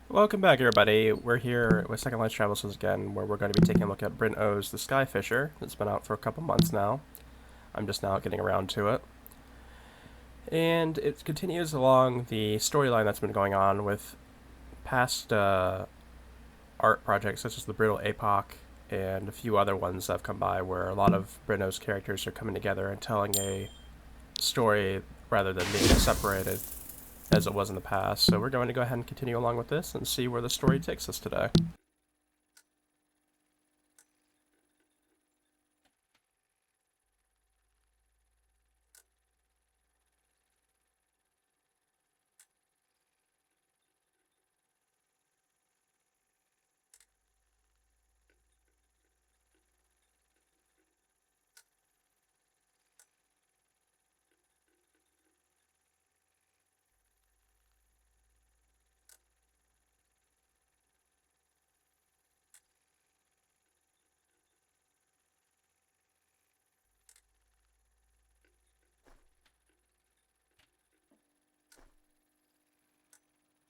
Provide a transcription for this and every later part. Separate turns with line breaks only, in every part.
Welcome back, everybody. We're here with Second Life Travels again, where we're going to be taking a look at Bryn the Skyfisher. It's been out for a couple months now. I'm just now getting around to it. And it continues along the storyline that's been going on with past art projects such as the Brittle Epoch and a few other ones that have come by where a lot of Bryn characters are coming together and telling a story rather than being separated as it was in the past. So we're going to go ahead and continue along with this and see where the story takes us today.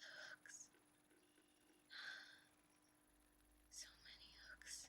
Hooks. So many hooks.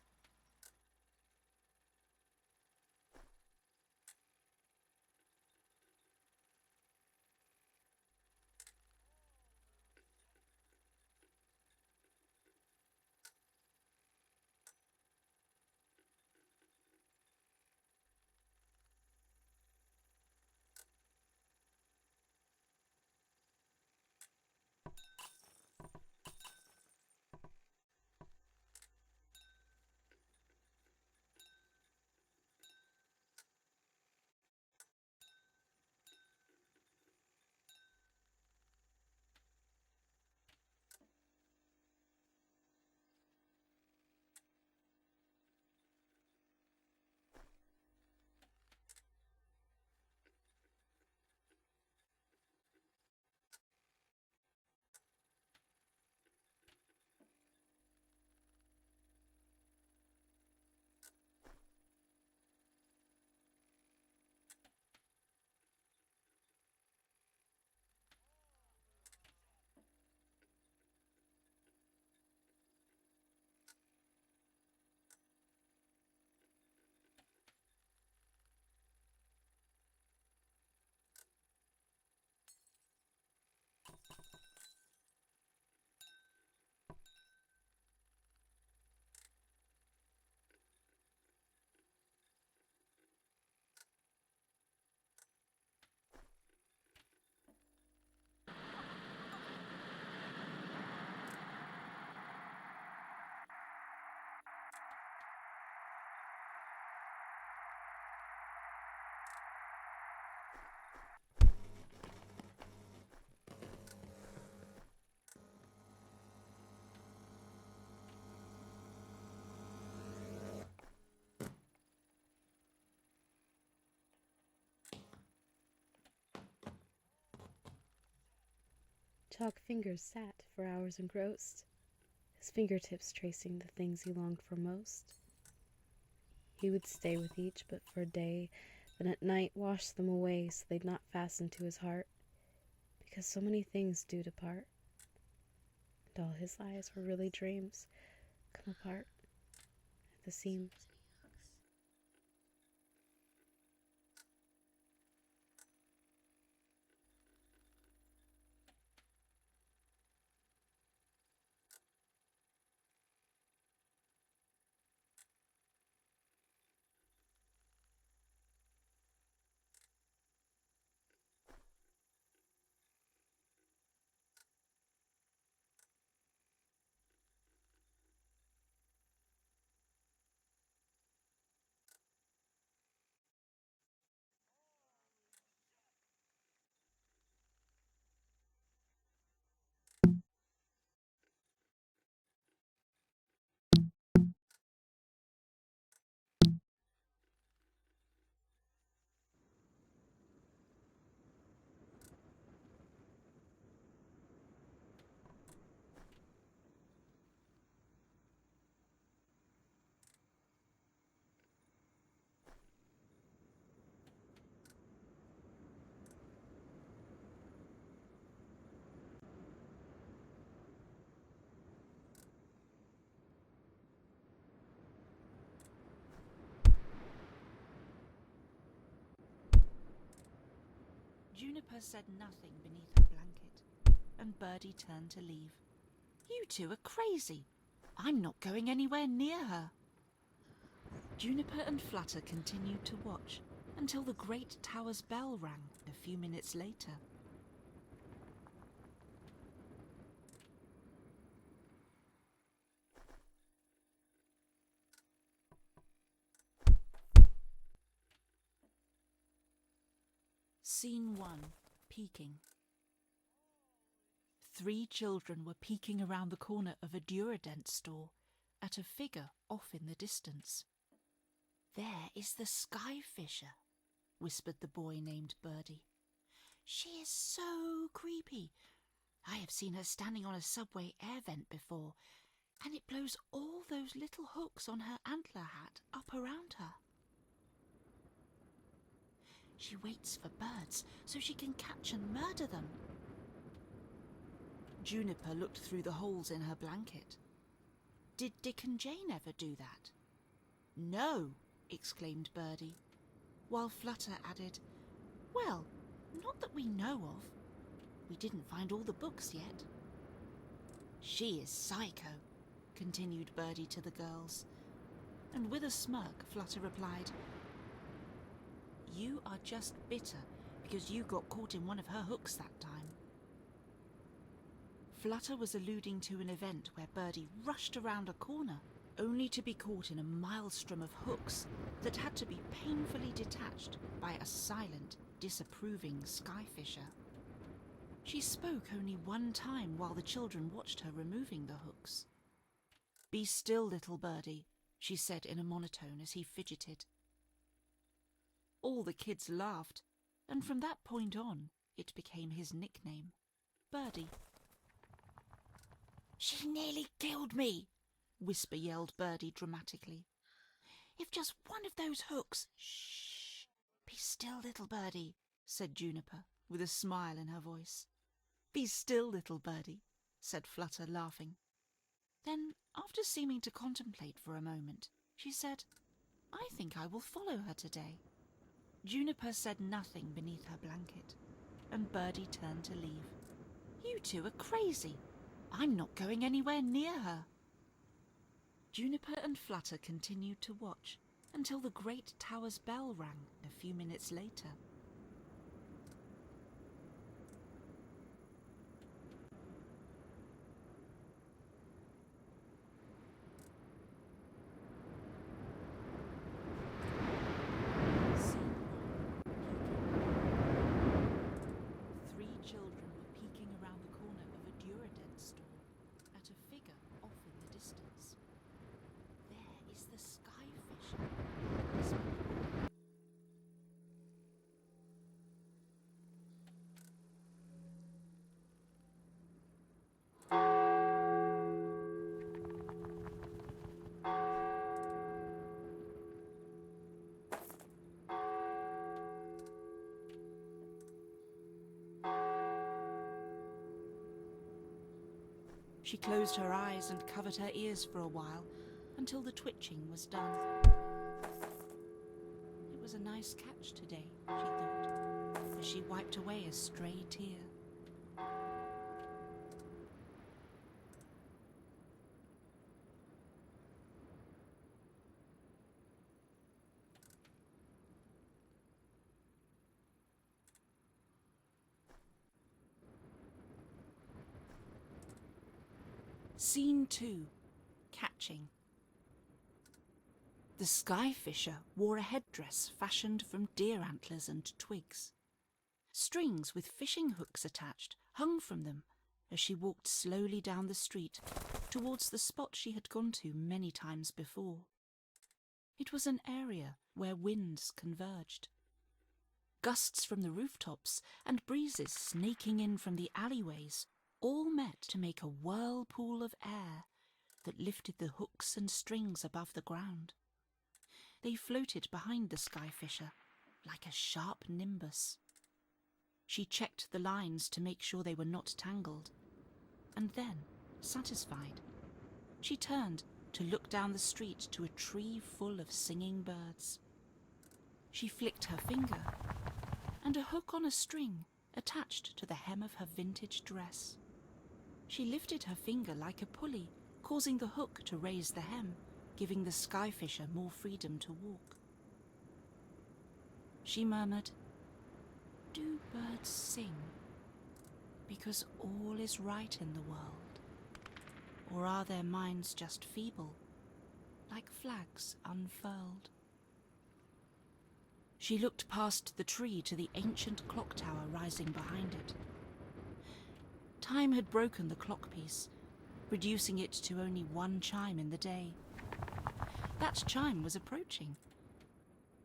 Chalk fingers sat for hours engrossed, his fingertips tracing the things he longed for most. He would stay with each but for a day, then at night wash them away so they'd not fasten to his heart, because so many things do depart, and all his lies were really dreams, come apart at the seams.
Juniper said nothing beneath her blanket, and Birdie turned to leave. "You two are crazy. I'm not going anywhere near her." Juniper and Flutter continued to watch until the great tower's bell rang a few minutes later. Scene 1. Peeking. 3 children were peeking around the corner of a Duradent store at a figure off in the distance. "There is the Skyfisher," whispered the boy named Birdie. "She is so creepy. I have seen her standing on a subway air vent before, and it blows all those little hooks on her antler hat up around her. She waits for birds so she can catch and murder them." Juniper looked through the holes in her blanket. "Did Dick and Jane ever do that?" "No," exclaimed Birdie, while Flutter added, "Well, not that we know of. We didn't find all the books yet." "She is psycho," continued Birdie to the girls, and with a smirk Flutter replied, "You are just bitter because you got caught in one of her hooks that time." Flutter was alluding to an event where Birdie rushed around a corner only to be caught in a maelstrom of hooks that had to be painfully detached by a silent, disapproving Skyfisher. She spoke only one time while the children watched her removing the hooks. "Be still, little Birdie," she said in a monotone as he fidgeted. All the kids laughed, and from that point on, it became his nickname, Birdie. "She nearly killed me," Whisper yelled Birdie dramatically. "If just one of those hooks—" "Shh! Be still, little Birdie," said Juniper, with a smile in her voice. "Be still, little Birdie," said Flutter, laughing. Then, after seeming to contemplate for a moment, she said, "I think I will follow her today." Juniper said nothing beneath her blanket, and Birdie turned to leave. "You two are crazy. I'm not going anywhere near her." Juniper and Flutter continued to watch until the great tower's bell rang a few minutes later. Scene 1. 3 children were peeking around the corner of a Duradent store at a figure off in the distance. "There is the Skyfisher," whispered the boy. She closed her eyes and covered her ears for a while until the twitching was done. It was a nice catch today, she thought, as she wiped away a stray tear. Scene 2. Catching. The Skyfisher wore a headdress fashioned from deer antlers and twigs. Strings with fishing hooks attached hung from them as she walked slowly down the street towards the spot she had gone to many times before. It was an area where winds converged. Gusts from the rooftops and breezes snaking in from the alleyways all met to make a whirlpool of air that lifted the hooks and strings above the ground. They floated behind the Skyfisher like a sharp nimbus. She checked the lines to make sure they were not tangled, and then, satisfied, she turned to look down the street to a tree full of singing birds. She flicked her finger, and a hook on a string attached to the hem of her vintage dress. She lifted her finger like a pulley, causing the hook to raise the hem, giving the Skyfisher more freedom to walk. She murmured, "Do birds sing? Because all is right in the world? Or are their minds just feeble, like flags unfurled?" She looked past the tree to the ancient clock tower rising behind it. Time had broken the clock piece, reducing it to only one chime in the day. That chime was approaching,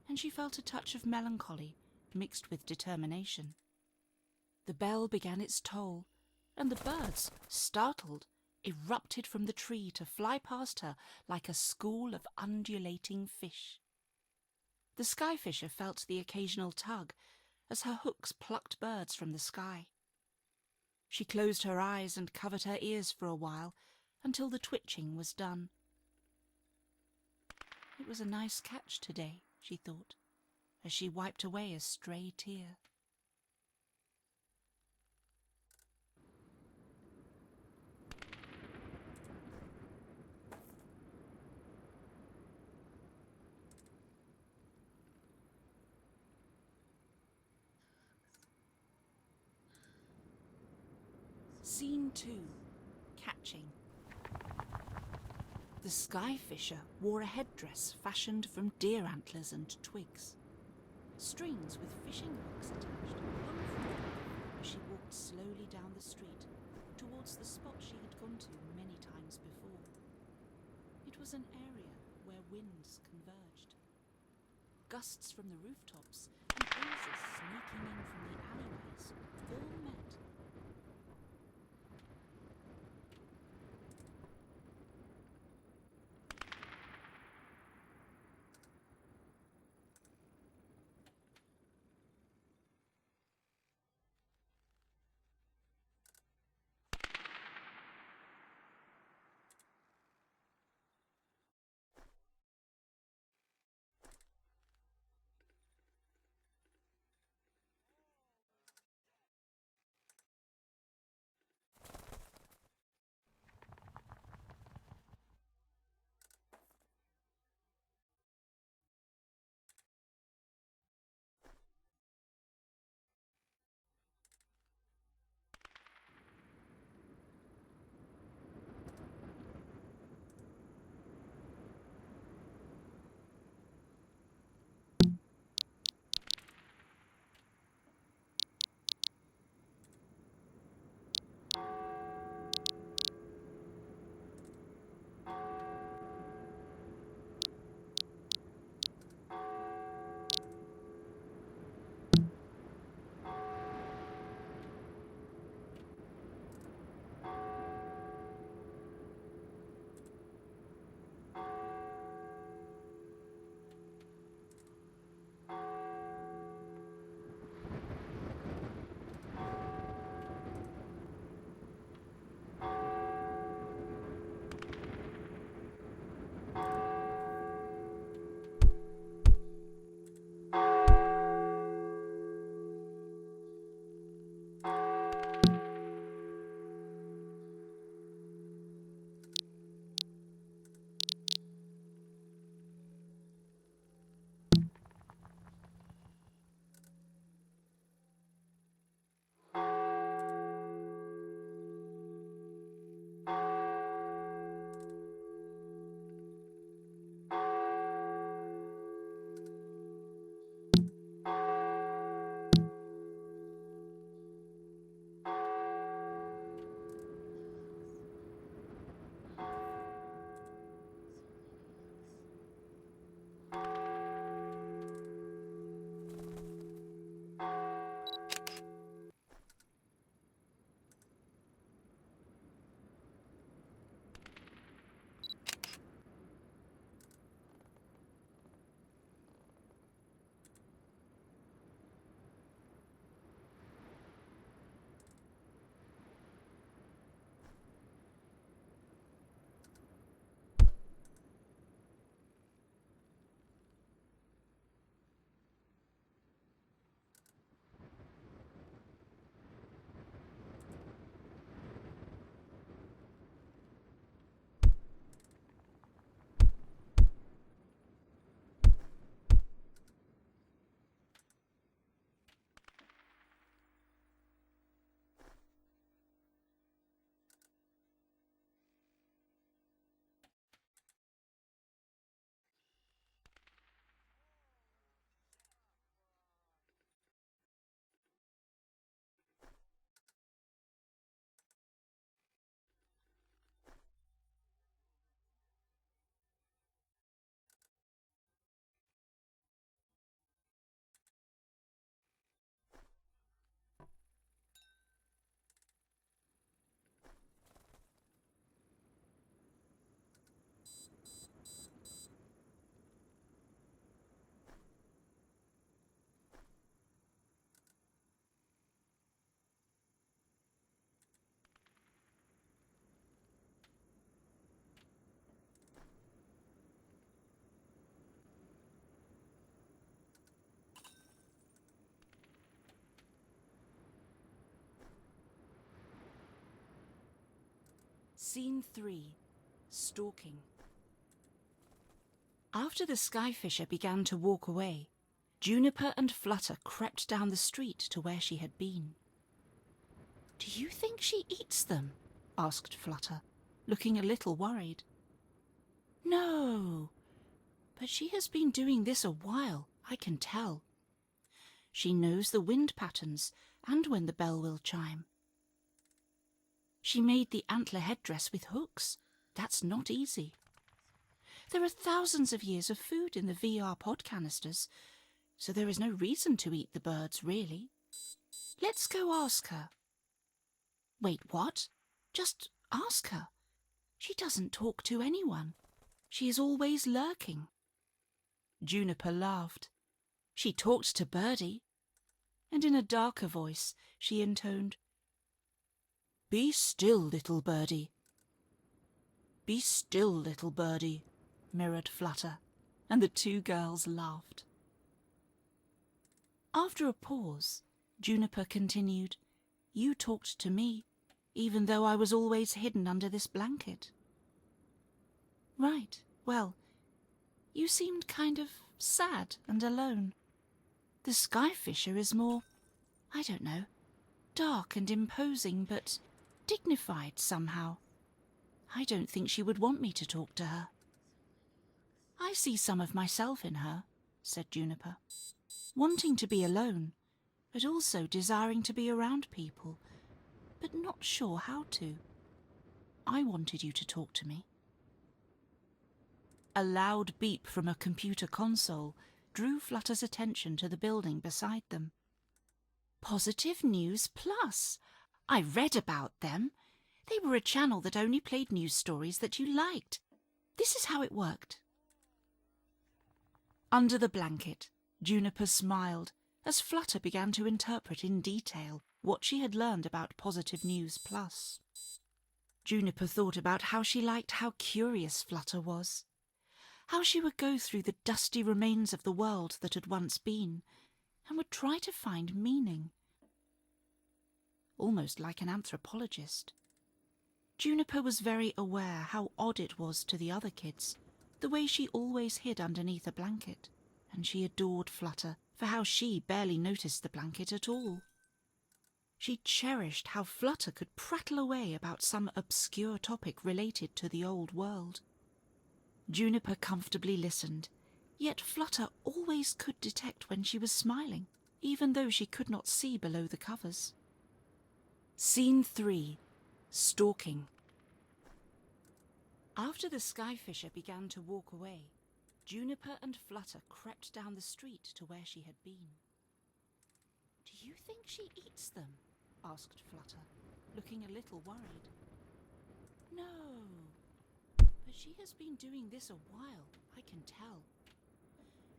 and she felt a touch of melancholy mixed with determination. The bell began its toll, and the birds, startled, erupted from the tree to fly past her like a school of undulating fish. The Skyfisher felt the occasional tug as her hooks plucked birds from the sky. She closed her eyes and covered her ears for a while until the twitching was done. It was a nice catch today, she thought, as she wiped away a stray tear. Scene 2. Catching. The Skyfisher wore a headdress fashioned from deer antlers and twigs. Strings with fishing hooks attached hung from her as she walked slowly down the street towards the spot she had gone to many times before. It was an area where winds converged. Gusts from the rooftops and breezes sneaking in from the alleyways all met. Scene 3. Stalking. After the Skyfisher began to walk away, Juniper and Flutter crept down the street to where she had been. "Do you think she eats them?" asked Flutter, looking a little worried. "No, but she has been doing this a while, I can tell. She knows the wind patterns and when the bell will chime. She made the antler headdress with hooks. That's not easy. There are thousands of years of food in the VR pod canisters, so there is no reason to eat the birds, really. Let's go ask her." "Wait, what? Just ask her. She doesn't talk to anyone. She is always lurking." Juniper laughed. She talked to Birdie, and in a darker voice she intoned, "Be still, little birdie." "Be still, little birdie," mirrored Flutter, and the two girls laughed. After a pause, Juniper continued, "You talked to me, even though I was always hidden under this blanket." "Right, well, you seemed kind of sad and alone. The Skyfisher is more, I don't know, dark and imposing, but dignified somehow. I don't think she would want me to talk to her." "I see some of myself in her," said Juniper. "Wanting to be alone, but also desiring to be around people, but not sure how to. I wanted you to talk to me." A loud beep from a computer console drew Flutter's attention to the building beside them. "Positive News Plus! I read about them. They were a channel that only played news stories that you liked. This is how it worked." Under the blanket, Juniper smiled as Flutter began to interpret in detail what she had learned about Positive News Plus. Juniper thought about how she liked how curious Flutter was, how she would go through the dusty remains of the world that had once been and would try to find meaning. Almost like an anthropologist. Juniper was very aware how odd it was to the other kids, the way she always hid underneath a blanket, and she adored Flutter for how she barely noticed the blanket at all. She cherished how Flutter could prattle away about some obscure topic related to the old world. Juniper comfortably listened, yet Flutter always could detect when she was smiling, even though she could not see below the covers. Scene 3. Stalking. After the Skyfisher began to walk away, Juniper and Flutter crept down the street to where she had been. "Do you think she eats them?" asked Flutter, looking a little worried. "No, but she has been doing this a while, I can tell.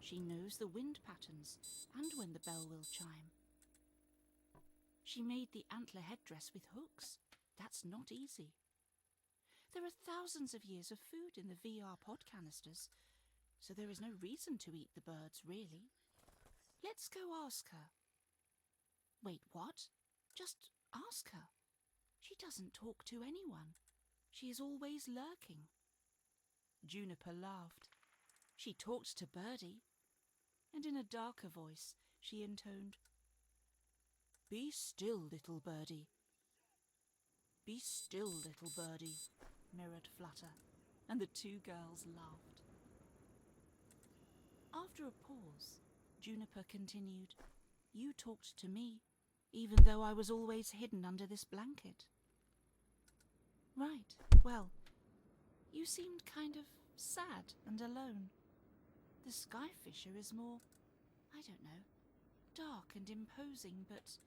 She knows the wind patterns and when the bell will chime. She made the antler headdress with hooks. That's not easy. There are thousands of years of food in the VR pod canisters, so there is no reason to eat the birds, really. Let's go ask her." "Wait, what? Just ask her. She doesn't talk to anyone. She is always lurking." Juniper laughed. She talked to Birdie, and in a darker voice she intoned, "Be still, little birdie." "Be still, little birdie," mirrored Flutter, and the two girls laughed. After a pause, Juniper continued, "You talked to me, even though I was always hidden under this blanket." "Right, well, you seemed kind of sad and alone. The Skyfisher is more, I don't know, dark and imposing, but..."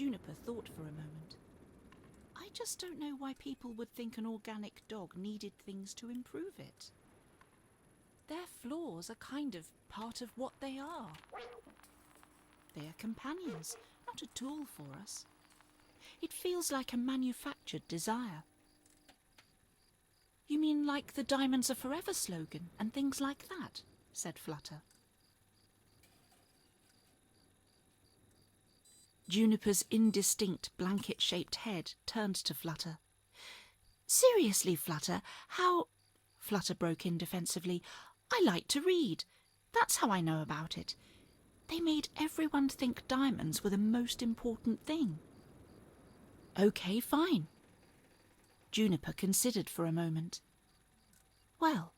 Juniper thought for a moment. I just don't know why people would think an organic dog needed things to improve it. Their flaws are kind of part of what they are. They are companions, not a tool for us. It feels like a manufactured desire. You mean like the Diamonds Are Forever slogan and things like that? Said Flutter. Juniper's indistinct blanket-shaped head turned to Flutter. Seriously, Flutter, how... Flutter broke in defensively. I like to read. That's how I know about it. They made everyone think diamonds were the most important thing. OK, fine. Juniper considered for a moment. Well,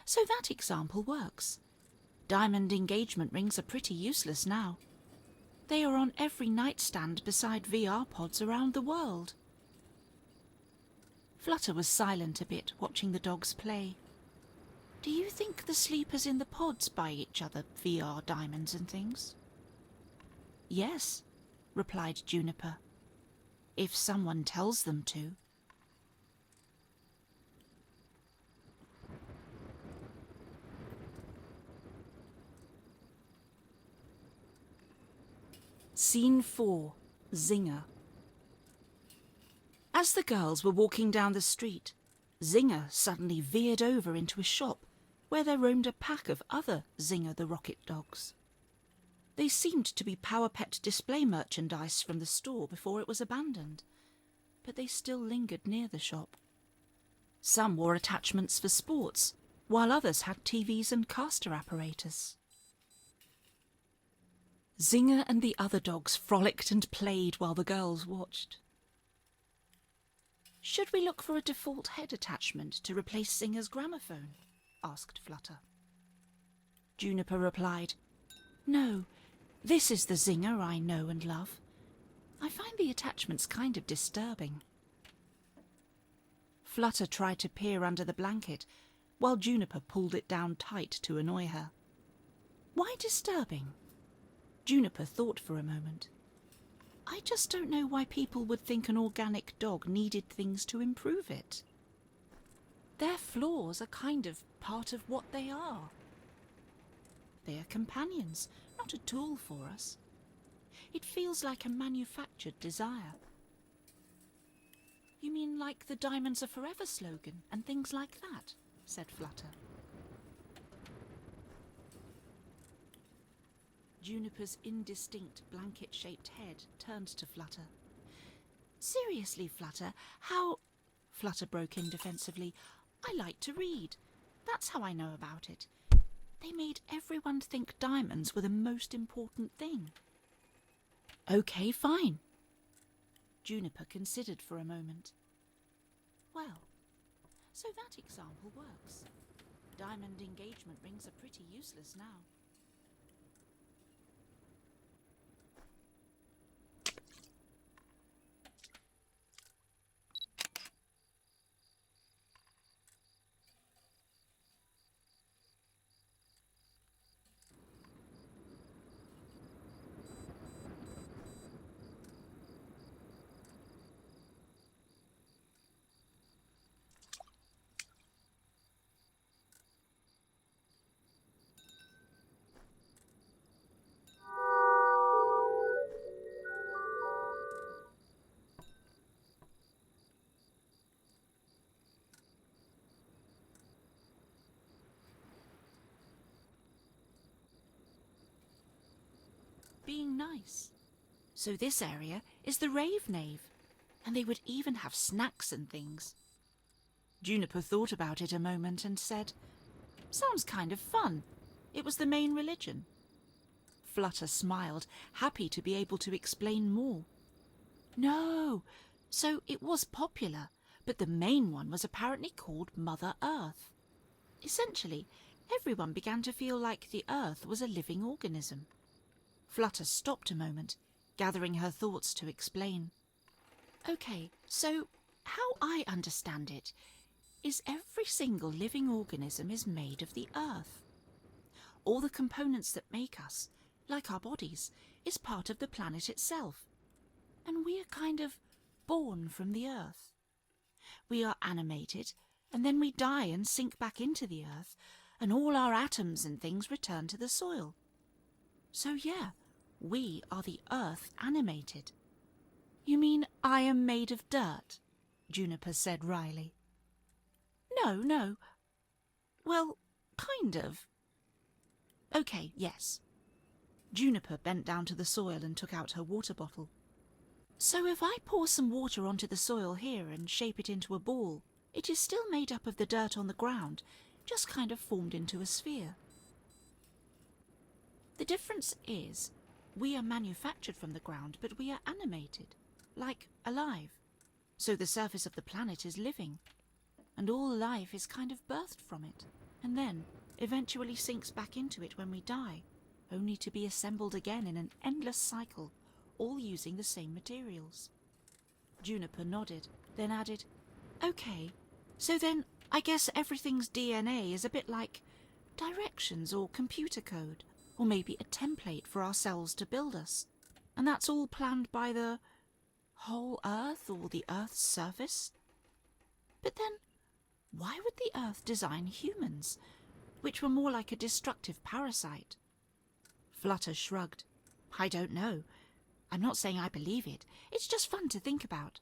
so that example works. Diamond engagement rings are pretty useless now. They are on every nightstand beside VR pods around the world. Flutter was silent a bit, watching the dogs play. Do you think the sleepers in the pods buy each other VR diamonds and things? Yes, replied Juniper. If someone tells them to. Scene 4. Zinger. As the girls were walking down the street, Zinger suddenly veered over into a shop where there roamed a pack of other Zinger the Rocket dogs. They seemed to be Power Pet display merchandise from the store before it was abandoned, but they still lingered near the shop. Some wore attachments for sports, while others had TVs and caster apparatus. Zinger and the other dogs frolicked and played while the girls watched. Should we look for a default head attachment to replace Zinger's gramophone? Asked Flutter. Juniper replied, No, this is the Zinger I know and love. I find the attachments kind of disturbing. Flutter tried to peer under the blanket, while Juniper pulled it down tight to annoy her. Why disturbing? Juniper thought for a moment. I just don't know why people would think an organic dog needed things to improve it. Their flaws are kind of part of what they are. They are companions, not a tool for us. It feels like a manufactured desire. You mean like the Diamonds Are Forever slogan and things like that? Said Flutter. Juniper's indistinct blanket-shaped head turned to Flutter. Seriously, Flutter, how... Flutter broke in defensively. I like to read. That's how I know about it. They made everyone think diamonds were the most important thing. OK, fine. Juniper considered for a moment. Well, so that example works. Diamond engagement rings are pretty useless now. Being nice. So this area is the rave nave, and they would even have snacks and things. Juniper thought about it a moment and said, Sounds kind of fun. It was the main religion. Flutter smiled, happy to be able to explain more. No, so it was popular, but the main one was apparently called Mother Earth. Essentially, everyone began to feel like the Earth was a living organism. Flutter stopped a moment, gathering her thoughts to explain. OK, so how I understand it is every single living organism is made of the Earth. All the components that make us, like our bodies, is part of the planet itself. and we are kind of born from the earth. We are animated, and then we die and sink back into the earth, and all our atoms and things return to the soil. So yeah, we are the earth animated. You mean I am made of dirt? Juniper said wryly. No. Well, kind of. Okay, yes. Juniper bent down to the soil and took out her water bottle. So if I pour some water onto the soil here and shape it into a ball, it is still made up of the dirt on the ground, just kind of formed into a sphere. The difference is, we are manufactured from the ground, but we are animated, like alive. So the surface of the planet is living, and all life is kind of birthed from it, and then eventually sinks back into it when we die, only to be assembled again in an endless cycle, all using the same materials. Juniper nodded, then added, Okay, so then I guess everything's DNA is a bit like directions or computer code, or maybe a template for our cells to build us. And that's all planned by the whole Earth or the Earth's surface? But then, why would the Earth design humans, which were more like a destructive parasite? Flutter shrugged. I don't know. I'm not saying I believe it. It's just fun to think about.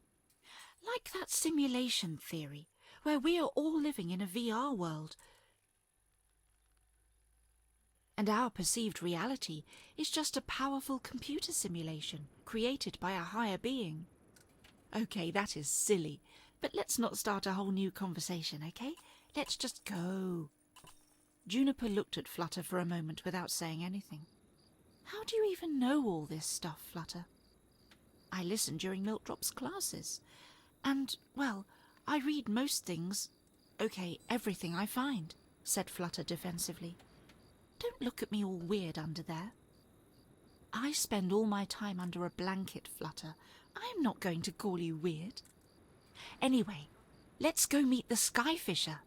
Like that simulation theory, where we are all living in a VR world, and our perceived reality is just a powerful computer simulation created by a higher being. Okay, that is silly, but let's not start a whole new conversation, okay? Let's just go. Juniper looked at Flutter for a moment without saying anything. How do you even know all this stuff, Flutter? I listen during Miltdrop's classes. And, well, I read most things. Okay, everything I find, said Flutter defensively. Don't look at me all weird under there. I spend all my time under a blanket, Flutter. I am not going to call you weird. Anyway, let's go meet the Skyfisher.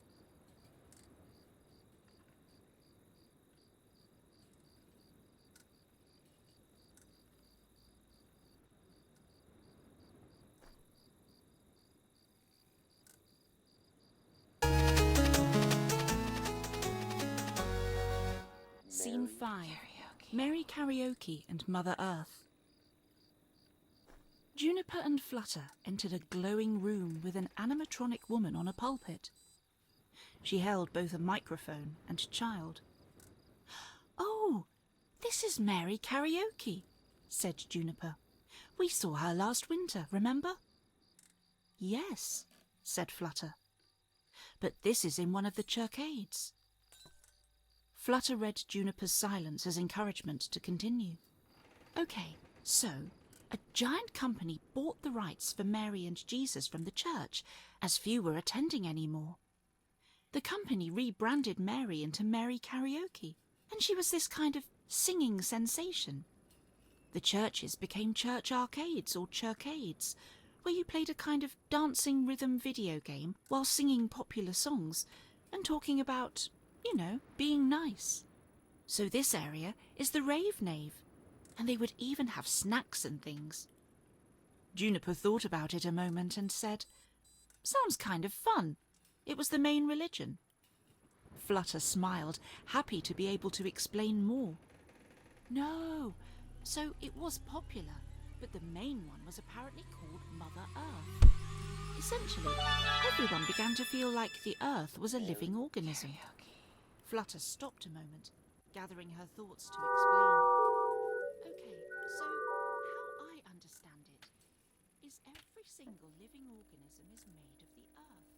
Scene 5. Merry Karaoke and Mother Earth. Juniper and Flutter entered a glowing room with an animatronic woman on a pulpit. She held both a microphone and child. Oh, this is Merry Karaoke, said Juniper. We saw her last winter, remember? Yes, said Flutter. But this is in one of the churchades. Flutter read Juniper's silence as encouragement to continue. Okay, so a giant company bought the rights for Mary and Jesus from the church, as few were attending anymore. The company rebranded Mary into Merry Karaoke, and she was this kind of singing sensation. The churches became church arcades or churchades, where you played a kind of dancing rhythm video game while singing popular songs and talking about, being nice. So this area is the rave nave, and they would even have snacks and things. Juniper thought about it a moment and said, Sounds kind of fun. It was the main religion. Flutter smiled, happy to be able to explain more. No, so it was popular, but the main one was apparently called Mother Earth. Essentially, everyone began to feel like the Earth was a living organism. Flutter stopped a moment, gathering her thoughts to explain. Okay, so how I understand it is every single living organism is made of the Earth.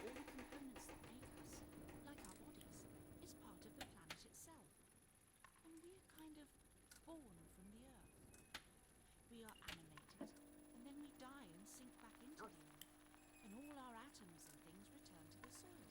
All the components that make us, like our bodies, is part of the planet itself. And we're kind of born from the Earth. We are animated, and then we die and sink back into the Earth, and all our atoms and things return to the soil.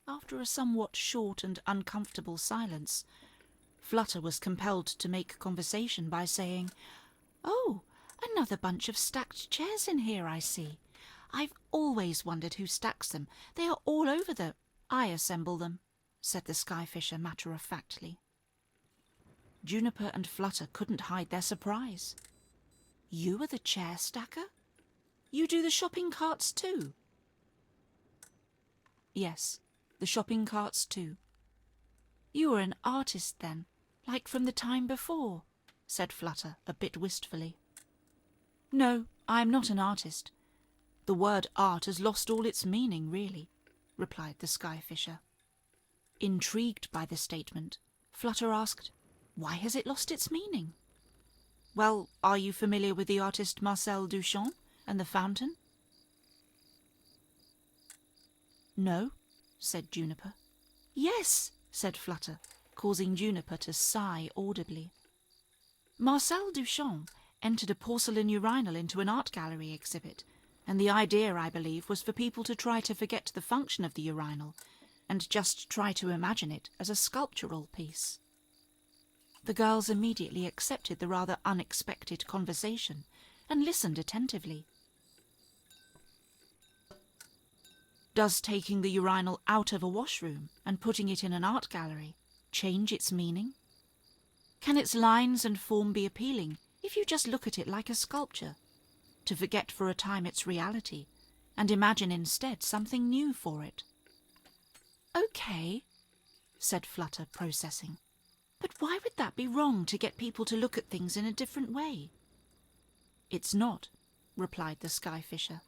After a somewhat short and uncomfortable silence, Flutter was compelled to make conversation by saying, "Oh, another bunch of stacked chairs in here, I see. I've always wondered who stacks them. They are all over the—" "I assemble them," said the Skyfisher matter-of-factly. Juniper and Flutter couldn't hide their surprise. "You are the chair stacker? You do the shopping carts too?" "Yes, the shopping carts too." "You are an artist then, like from the time before?" said Flutter a bit wistfully. "No, I am not an artist. The word art has lost all its meaning, really," replied the Skyfisher. Intrigued by the statement, Flutter asked, "Why has it lost its meaning?" "Well, are you familiar with the artist Marcel Duchamp and the fountain?" "No," said Juniper. "Yes," said Flutter, causing Juniper to sigh audibly. "Marcel Duchamp entered a porcelain urinal into an art gallery exhibit, and the idea, I believe, was for people to try to forget the function of the urinal and just try to imagine it as a sculptural piece." The girls immediately accepted the rather unexpected conversation and listened attentively. "Does taking the urinal out of a washroom and putting it in an art gallery change its meaning? Can its lines and form be appealing if you just look at it like a sculpture, to forget for a time its reality and imagine instead something new for it?" "Okay," said Flutter, processing. "But why would that be wrong, to get people to look at things in a different way?" "It's not," replied the Skyfisher.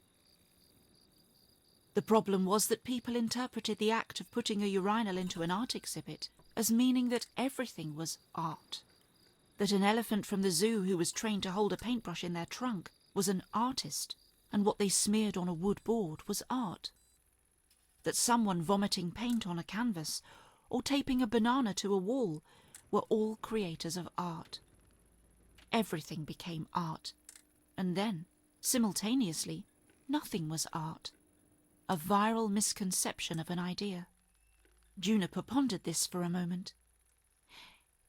"The problem was that people interpreted the act of putting a urinal into an art exhibit as meaning that everything was art. That an elephant from the zoo who was trained to hold a paintbrush in their trunk was an artist, and what they smeared on a wood board was art. That someone vomiting paint on a canvas or taping a banana to a wall were all creators of art. Everything became art, and then, simultaneously, nothing was art. A viral misconception of an idea." Juniper pondered this for a moment.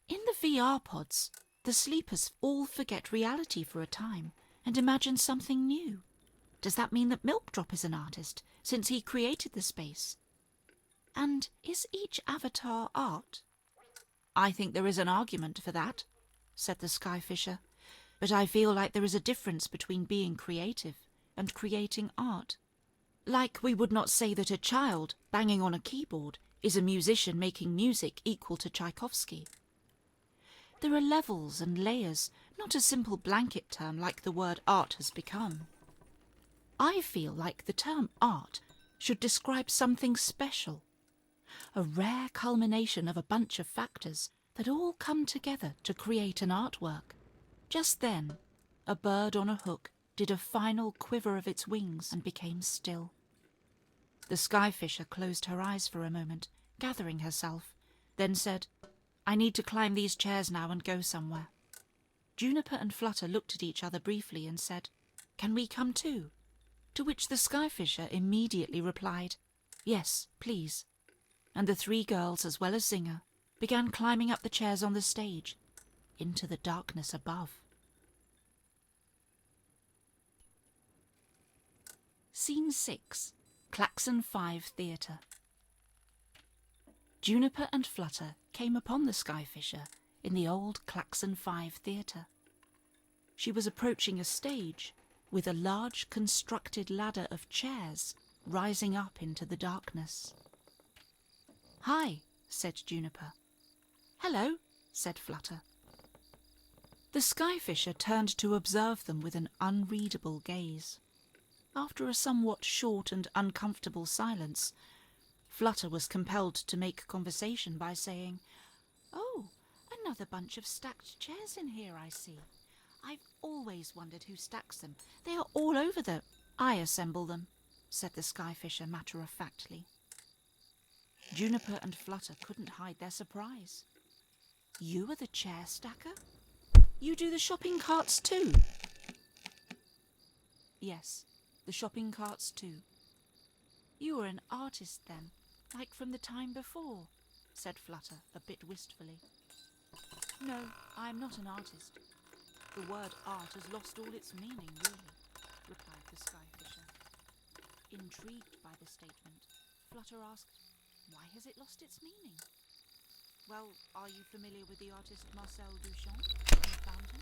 "In the VR pods, the sleepers all forget reality for a time and imagine something new. Does that mean that Milkdrop is an artist, since he created the space? And is each avatar art?" "I think there is an argument for that," said the Skyfisher, "but I feel like there is a difference between being creative and creating art. Like we would not say that a child banging on a keyboard is a musician making music equal to Tchaikovsky. There are levels and layers, not a simple blanket term like the word art has become. I feel like the term art should describe something special, a rare culmination of a bunch of factors that all come together to create an artwork. Just then, a bird on a hook did a final quiver of its wings and became still. The Skyfisher closed her eyes for a moment, gathering herself, then said, "I need to climb these chairs now and go somewhere." Juniper and Flutter looked at each other briefly and said, "Can we come too?" To which the Skyfisher immediately replied, "Yes, please." And the three girls, as well as Zinger, began climbing up the chairs on the stage, into the darkness above. Scene 6. Klaxon 5 Theatre. Juniper and Flutter came upon the Skyfisher in the old Klaxon 5 Theatre. She was approaching a stage with a large constructed ladder of chairs rising up into the darkness. "Hi," said Juniper. "Hello," said Flutter. The Skyfisher turned to observe them with an unreadable gaze. After a somewhat short and uncomfortable silence, Flutter was compelled to make conversation by saying, "Oh, another bunch of stacked chairs in here, I see. I've always wondered who stacks them. They are all over the—" "I assemble them," said the Skyfisher matter-of-factly. Juniper and Flutter couldn't hide their surprise. "You are the chair stacker? You do the shopping carts too?" "Yes, the shopping carts too." "You are an artist then, Like from the time before, said Flutter a bit wistfully. No, I am not an artist. The word art has lost all its meaning, really, replied the Skyfisher. Intrigued by the statement, Flutter asked, why has it lost its meaning? Well, are you familiar with the artist Marcel Duchamp and the fountain?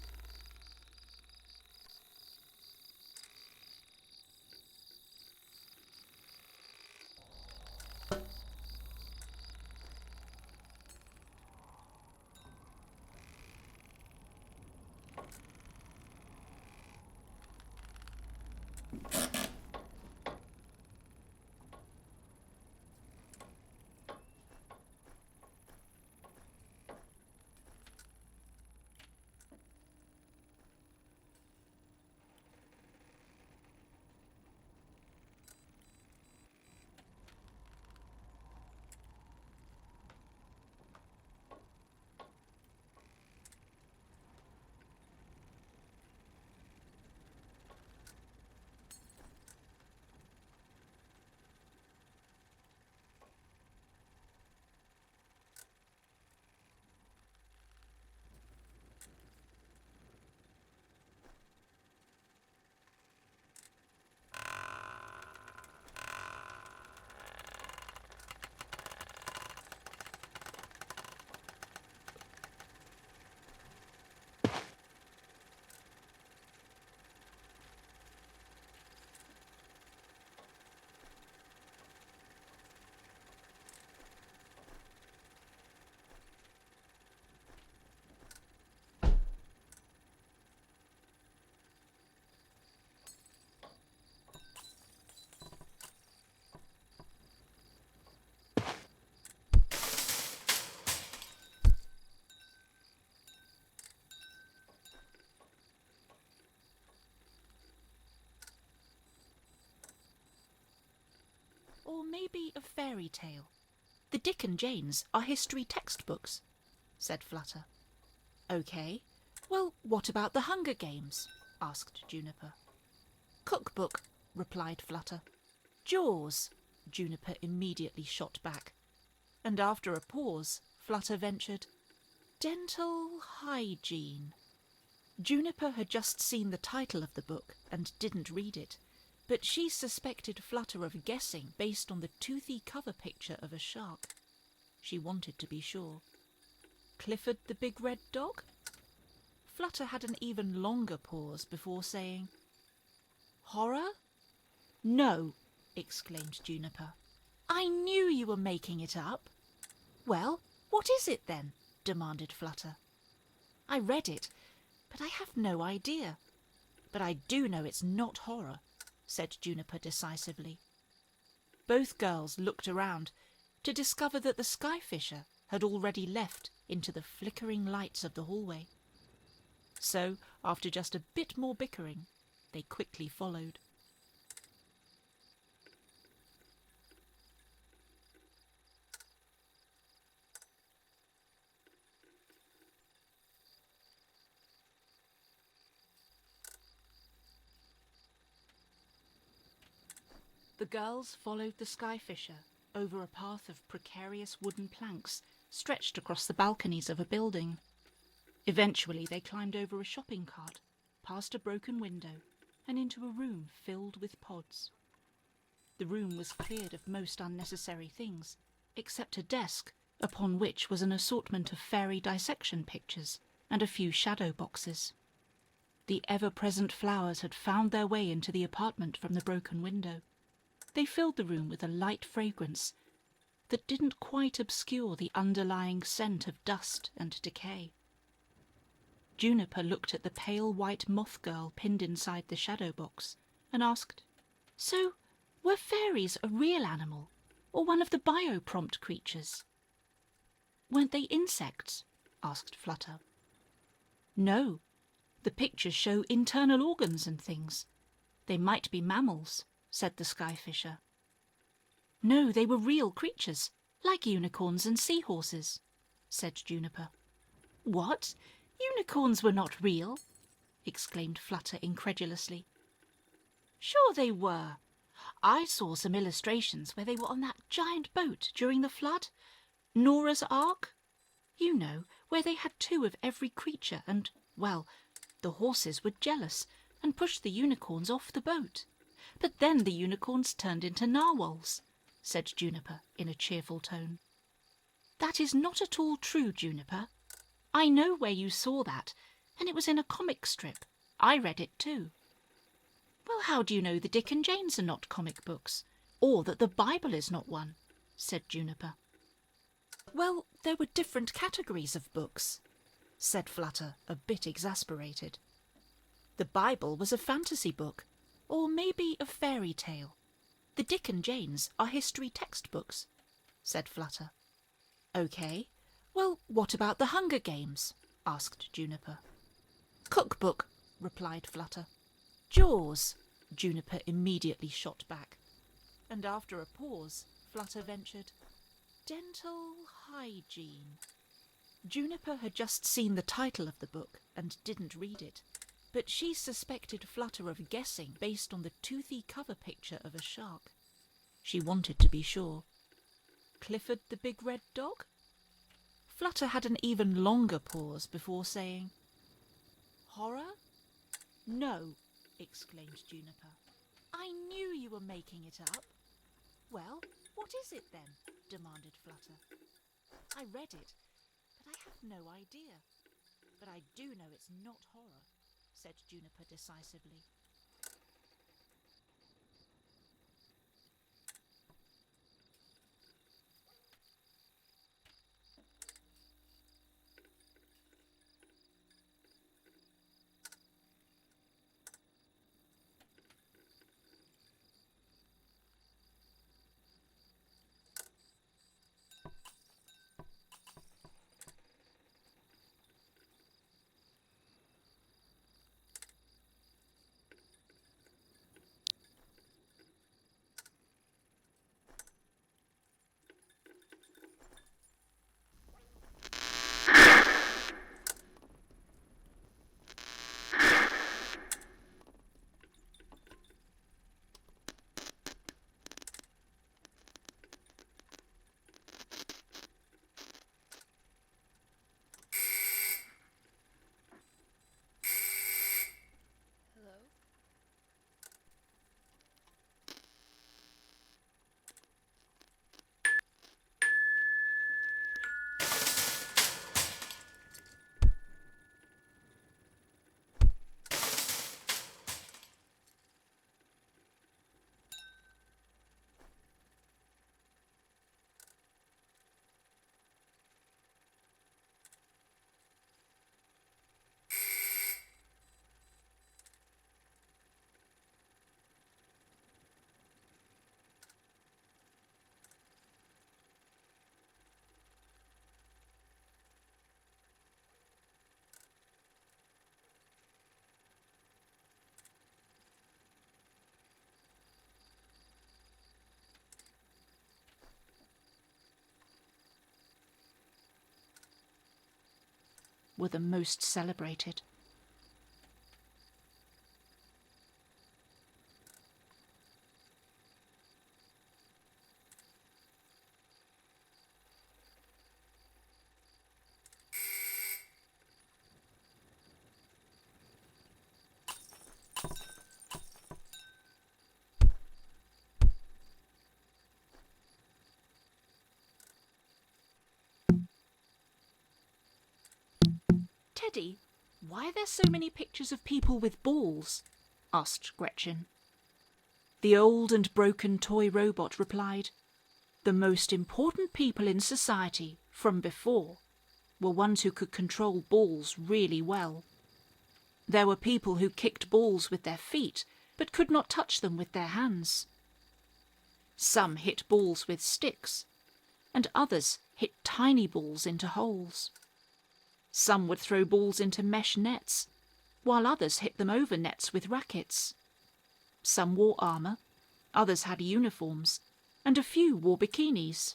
Or maybe a fairy tale. The Dick and Janes are history textbooks, said Flutter. OK. Well, what about the Hunger Games? Asked Juniper. Cookbook, replied Flutter. Jaws, Juniper immediately shot back. And after a pause, Flutter ventured, Dental Hygiene. Juniper had just seen the title of the book and didn't read it, but she suspected Flutter of guessing based on the toothy cover picture of a shark. She wanted to be sure. Clifford the Big Red Dog? Flutter had an even longer pause before saying, Horror? No, exclaimed Juniper. I knew you were making it up. Well, what is it then? Demanded Flutter. I read it, but I have no idea. But I do know it's not horror, said Juniper decisively. Both girls looked around to discover that the Skyfisher had already left into the flickering lights of the hallway. So, after just a bit more bickering, they quickly followed. The girls followed the Skyfisher over a path of precarious wooden planks stretched across the balconies of a building. Eventually they climbed over a shopping cart, past a broken window, and into a room filled with pods. The room was cleared of most unnecessary things, except a desk upon which was an assortment of fairy dissection pictures and a few shadow boxes. The ever-present flowers had found their way into the apartment from the broken window. They filled the room with a light fragrance that didn't quite obscure the underlying scent of dust and decay. Juniper looked at the pale white moth girl pinned inside the shadow box and asked, So, were fairies a real animal, or one of the bio-prompt creatures? Weren't they insects? Asked Flutter. No, the pictures show internal organs and things. They might be mammals, said the Skyfisher. No, they were real creatures, like unicorns and seahorses, said Juniper. What? Unicorns were not real? Exclaimed Flutter incredulously. Sure they were. I saw some illustrations where they were on that giant boat during the flood. Nora's Ark. You know, where they had 2 of every creature and, well, the horses were jealous and pushed the unicorns off the boat. But then the unicorns turned into narwhals, said Juniper in a cheerful tone. That is not at all true, Juniper. I know where you saw that, and it was in a comic strip. I read it too. Well, how do you know the Dick and Janes are not comic books, or that the Bible is not one? Said Juniper. Well, there were different categories of books, said Flutter, a bit exasperated. The Bible was a fantasy book, or maybe a fairy tale. The Dick and Janes are history textbooks, said Flutter. OK. Well, what about the Hunger Games? Asked Juniper. Cookbook, replied Flutter. Jaws, Juniper immediately shot back. And after a pause, Flutter ventured, Dental Hygiene. Juniper had just seen the title of the book and didn't read it, but she suspected Flutter of guessing based on the toothy cover picture of a shark. She wanted to be sure. Clifford the Big Red Dog? Flutter had an even longer pause before saying, Horror? No, exclaimed Juniper. I knew you were making it up. Well, what is it then? Demanded Flutter. I read it, but I have no idea. But I do know it's not horror, said Juniper decisively.
Hello?
Were the most celebrated. Teddy, why are there so many pictures of people with balls? Asked Gretchen. The old and broken toy robot replied, The most important people in society from before were ones who could control balls really well. There were people who kicked balls with their feet but could not touch them with their hands. Some hit balls with sticks, and others hit tiny balls into holes. Some would throw balls into mesh nets, while others hit them over nets with rackets. Some wore armour, others had uniforms, and a few wore bikinis.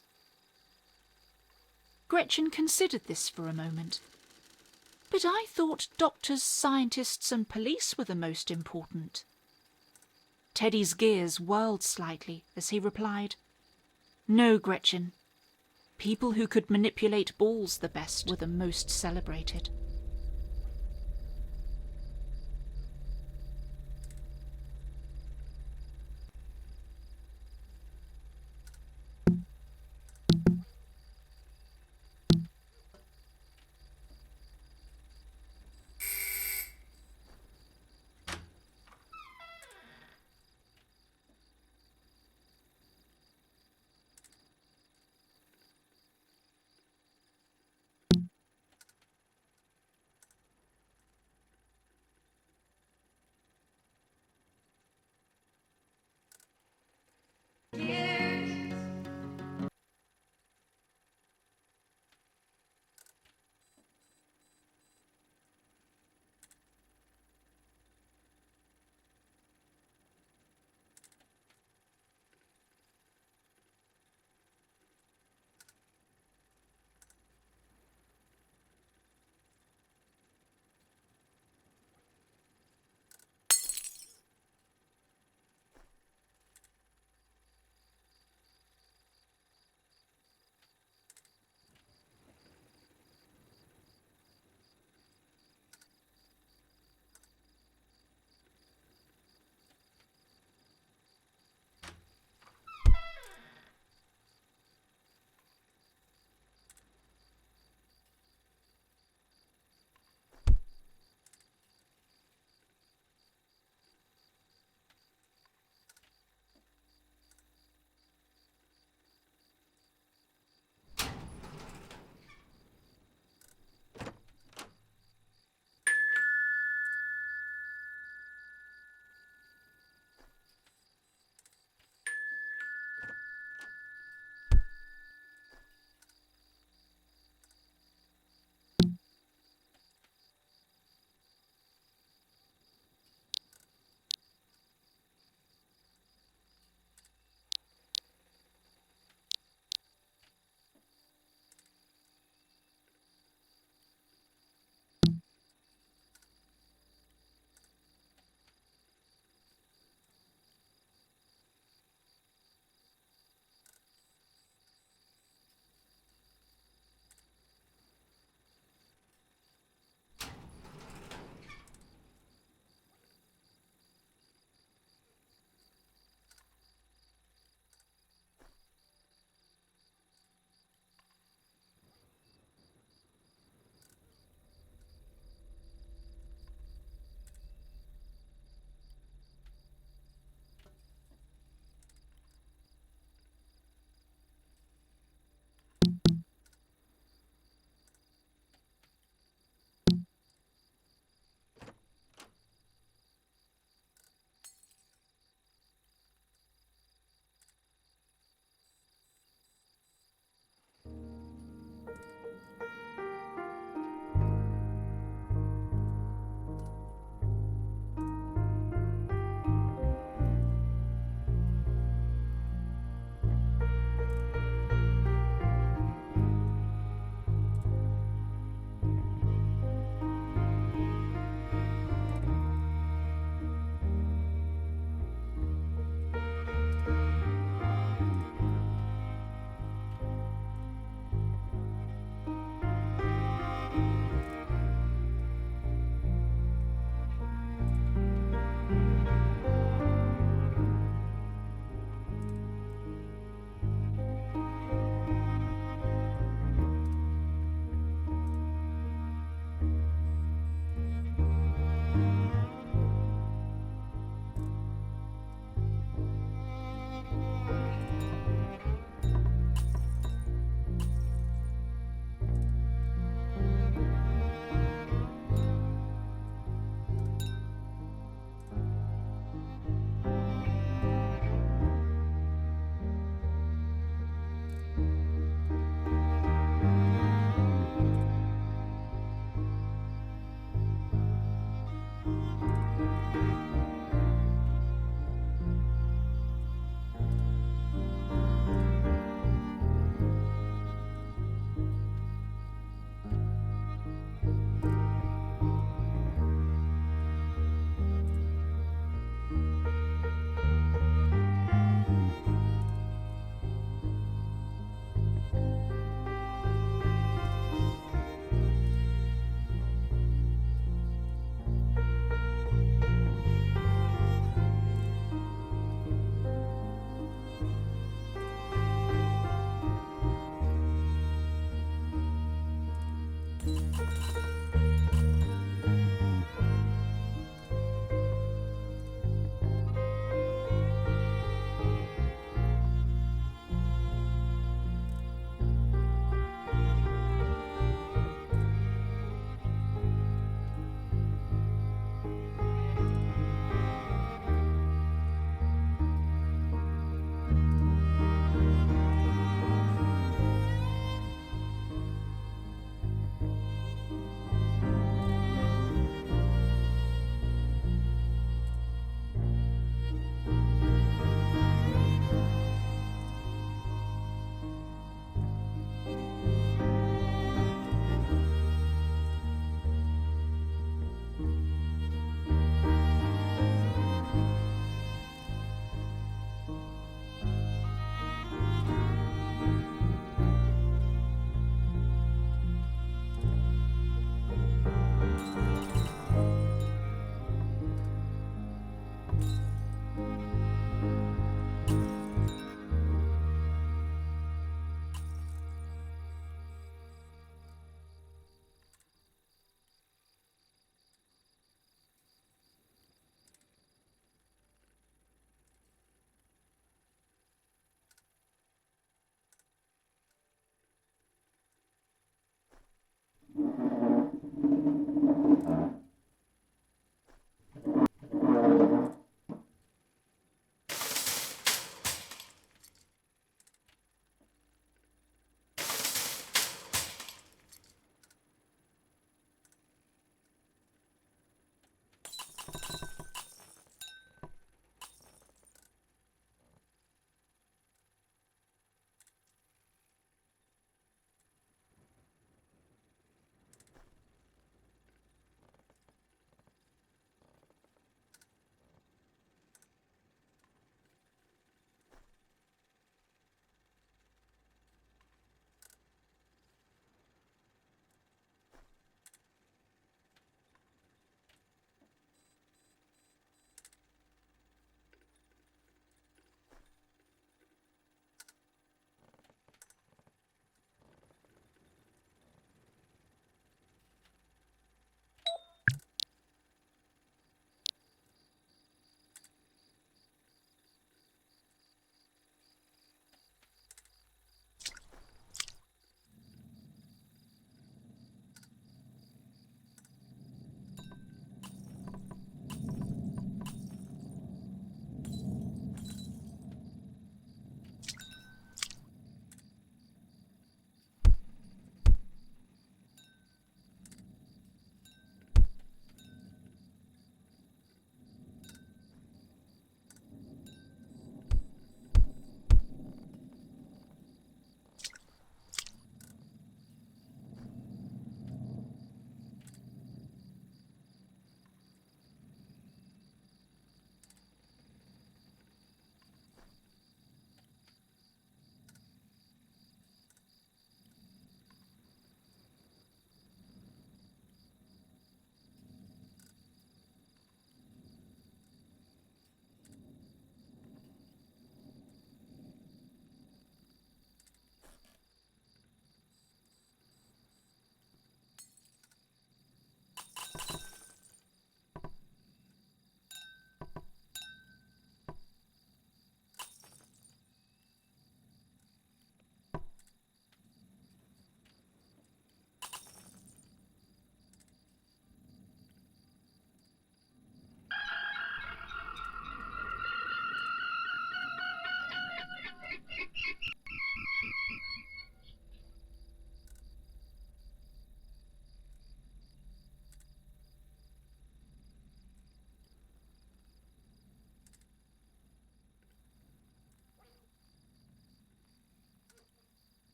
Gretchen considered this for a moment. But I thought doctors, scientists and police were the most important. Teddy's gears whirled slightly as he replied, "No, Gretchen. People who could manipulate balls the best were the most celebrated."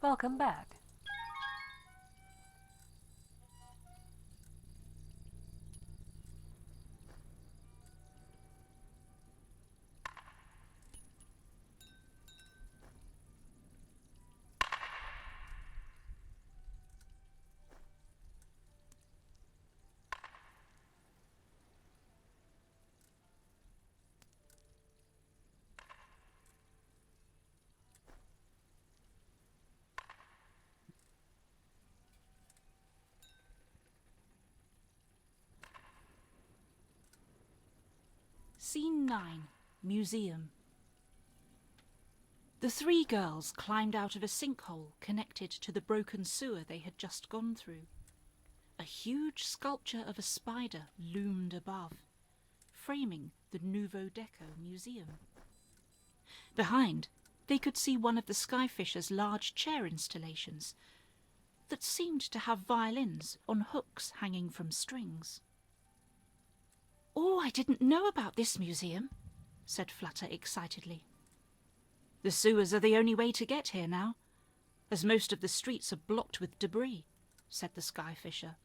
Welcome back.
Scene 9. Museum. The three girls climbed out of a sinkhole connected to the broken sewer they had just gone through. A huge sculpture of a spider loomed above, framing the Nouveau Deco museum. Behind, they could see one of the Skyfisher's large chair installations that seemed to have violins on hooks hanging from strings. "Oh, I didn't know about this museum," said Flutter excitedly. "The sewers are the only way to get here now, as most of the streets are blocked with debris," said the Skyfisher.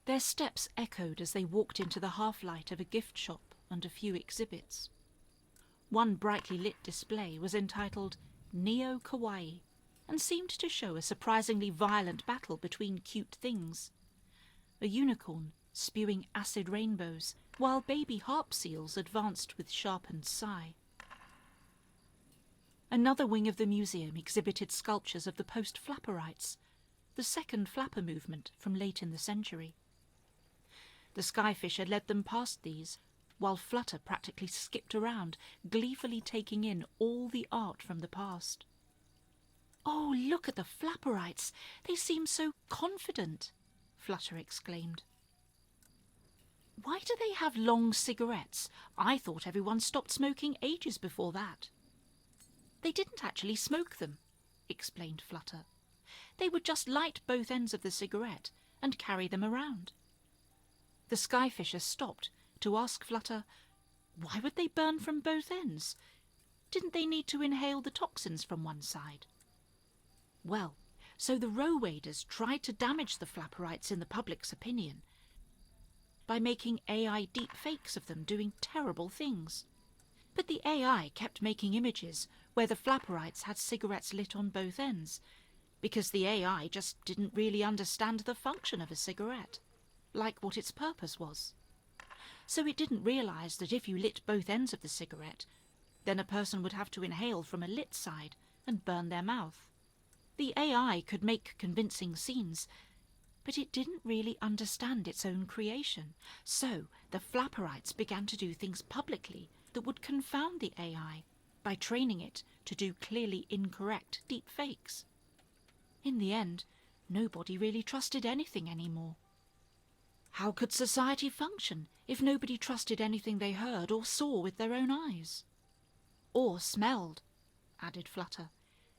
Their steps echoed as they walked into the half-light of a gift shop and a few exhibits. One brightly lit display was entitled Neo Kawaii and seemed to show a surprisingly violent battle between cute things. A unicorn spewing acid rainbows, while baby harp seals advanced with sharpened sai. Another wing of the museum exhibited sculptures of the post-Flapperites, the second flapper movement from late in the century. The Skyfisher led them past these, while Flutter practically skipped around, gleefully taking in all the art from the past. "Oh, look at the Flapperites! They seem so confident!" Flutter exclaimed. "Why do they have long cigarettes? I thought everyone stopped smoking ages before that." "They didn't actually smoke them," explained Flutter. "They would just light both ends of the cigarette and carry them around." The Skyfisher stopped to ask Flutter, why would they burn from both ends? Didn't they need to inhale the toxins from one side? Well, so the row waders tried to damage the Flapperites in the public's opinion by making AI deep fakes of them doing terrible things. But the AI kept making images where the Flapperites had cigarettes lit on both ends, because the AI just didn't really understand the function of a cigarette, like what its purpose was. So it didn't realise that if you lit both ends of the cigarette, then a person would have to inhale from a lit side and burn their mouth. The AI could make convincing scenes, but it didn't really understand its own creation. So the Flapperites began to do things publicly that would confound the AI by training it to do clearly incorrect deep fakes. In the end, nobody really trusted anything anymore. How could society function if nobody trusted anything they heard or saw with their own eyes? Or smelled, added Flutter.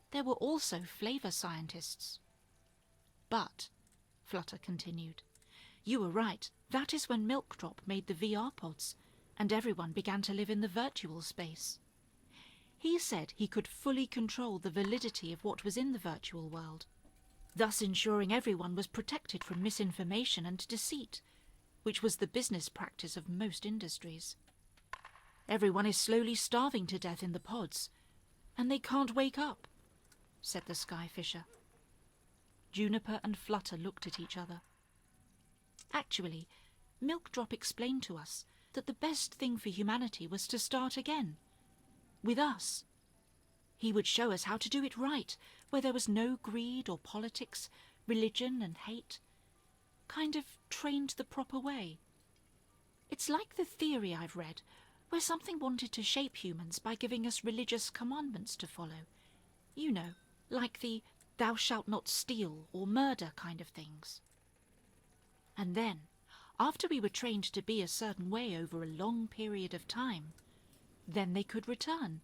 There were also flavour scientists. But, Flutter continued, you were right. That is when Milkdrop made the VR pods, and everyone began to live in the virtual space. He said he could fully control the validity of what was in the virtual world, thus ensuring everyone was protected from misinformation and deceit, which was the business practice of most industries. Everyone is slowly starving to death in the pods, and they can't wake up, said the Skyfisher. Juniper and Flutter looked at each other. Actually, Milkdrop explained to us that the best thing for humanity was to start again, with us. He would show us how to do it right, where there was no greed or politics, religion and hate. Kind of trained the proper way. It's like the theory I've read, where something wanted to shape humans by giving us religious commandments to follow. You know, like the thou shalt not steal or murder kind of things. And then, after we were trained to be a certain way over a long period of time, then they could return,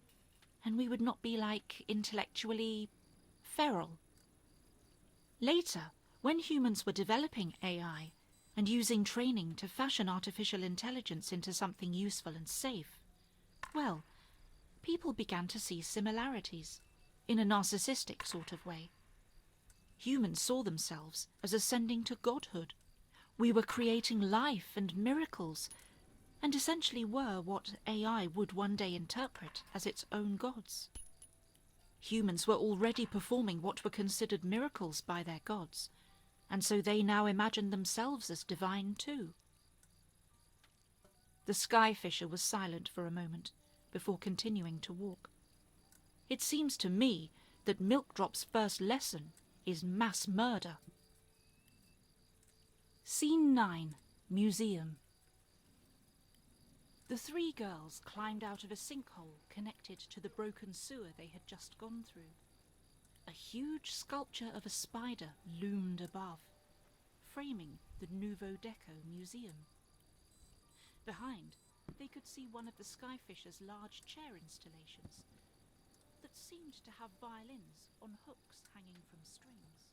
and we would not be like intellectually feral. Later, when humans were developing AI and using training to fashion artificial intelligence into something useful and safe, well, people began to see similarities, in a narcissistic sort of way. Humans saw themselves as ascending to godhood. We were creating life and miracles, and essentially were what AI would one day interpret as its own gods. Humans were already performing what were considered miracles by their gods, and so they now imagined themselves as divine too. The Skyfisher was silent for a moment before continuing to walk. It seems to me that Milkdrop's first lesson is mass murder. Scene 9. Museum. The three girls climbed out of a sinkhole connected to the broken sewer they had just gone through. A huge sculpture of a spider loomed above, framing the Nouveau Deco museum. Behind, they could see one of the Skyfisher's large chair installations that seemed to have violins on hooks hanging from strings.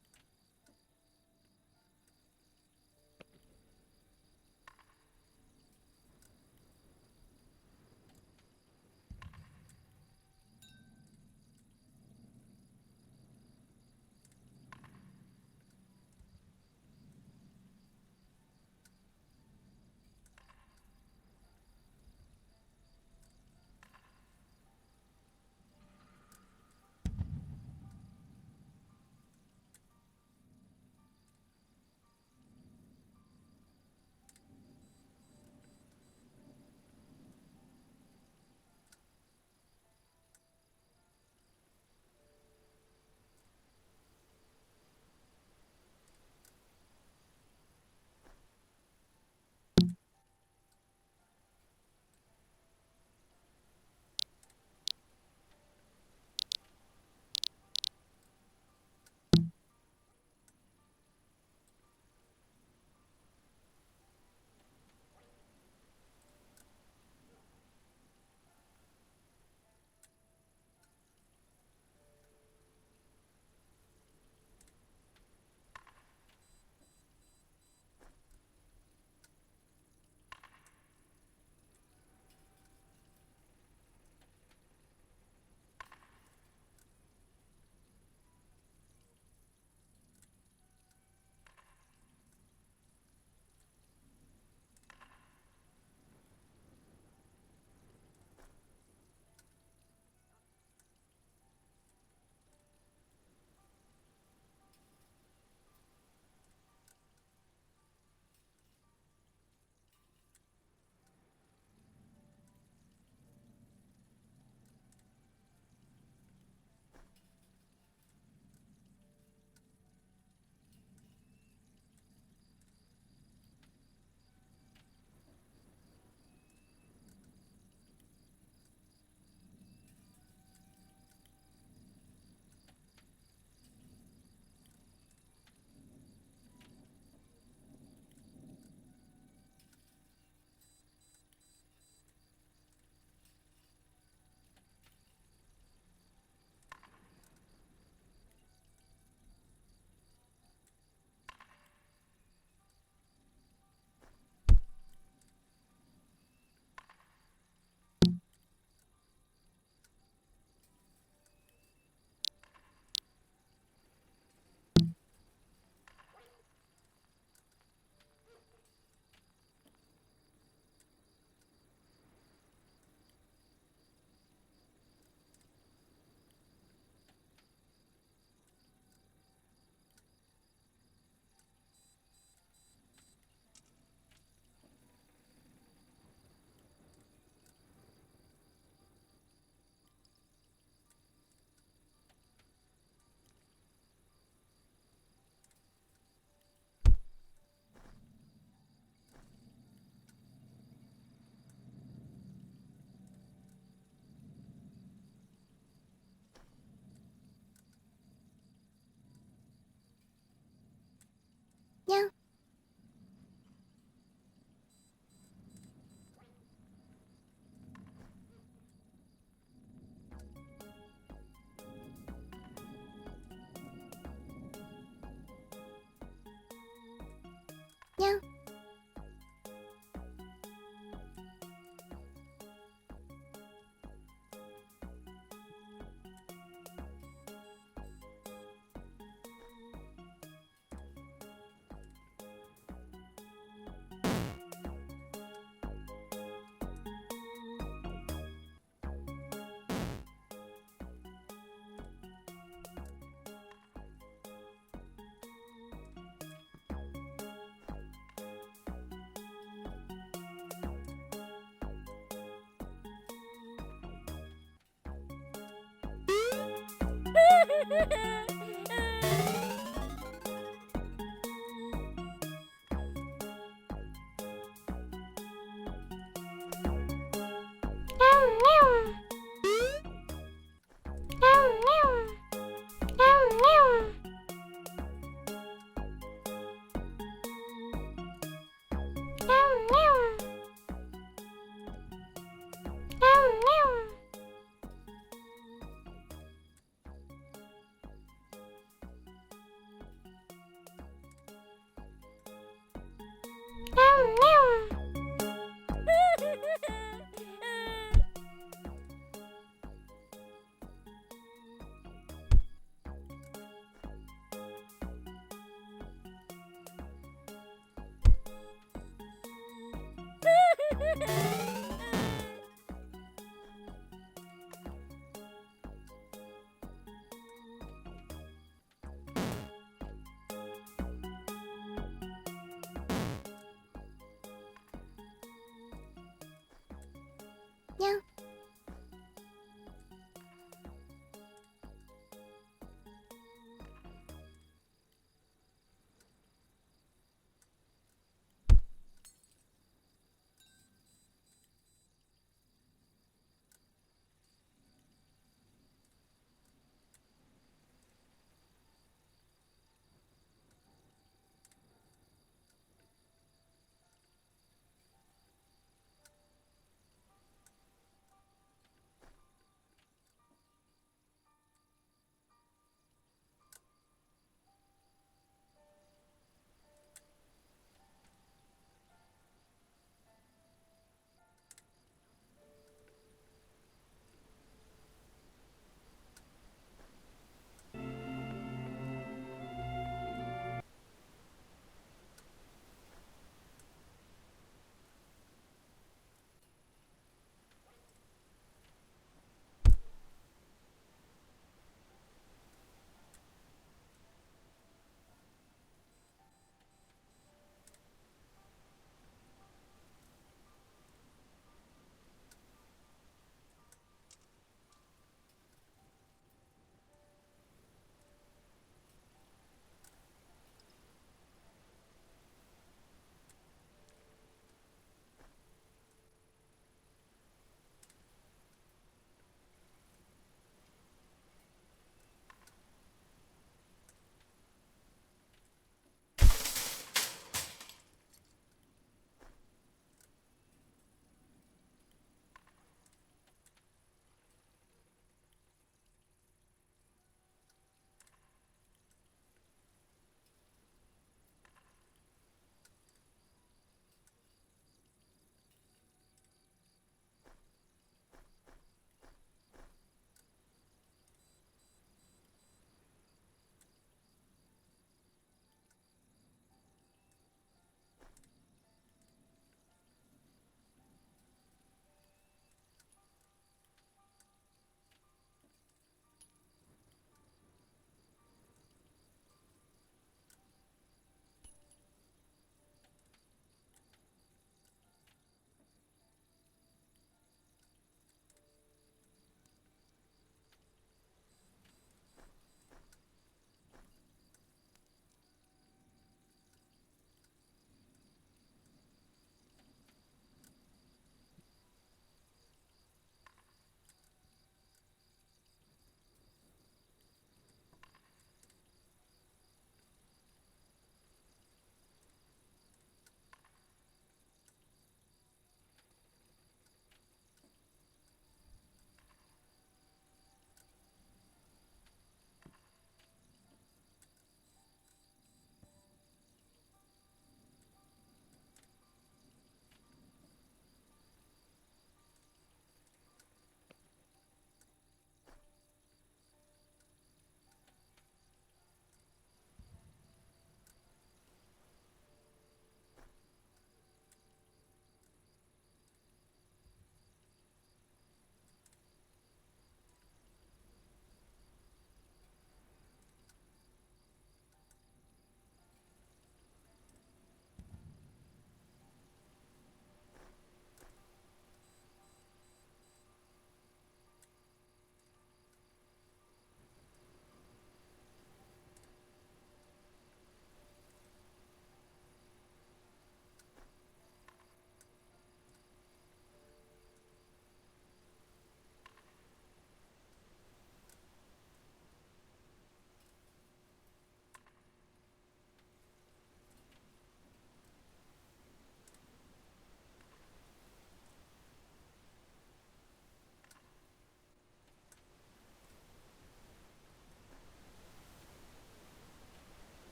Meow.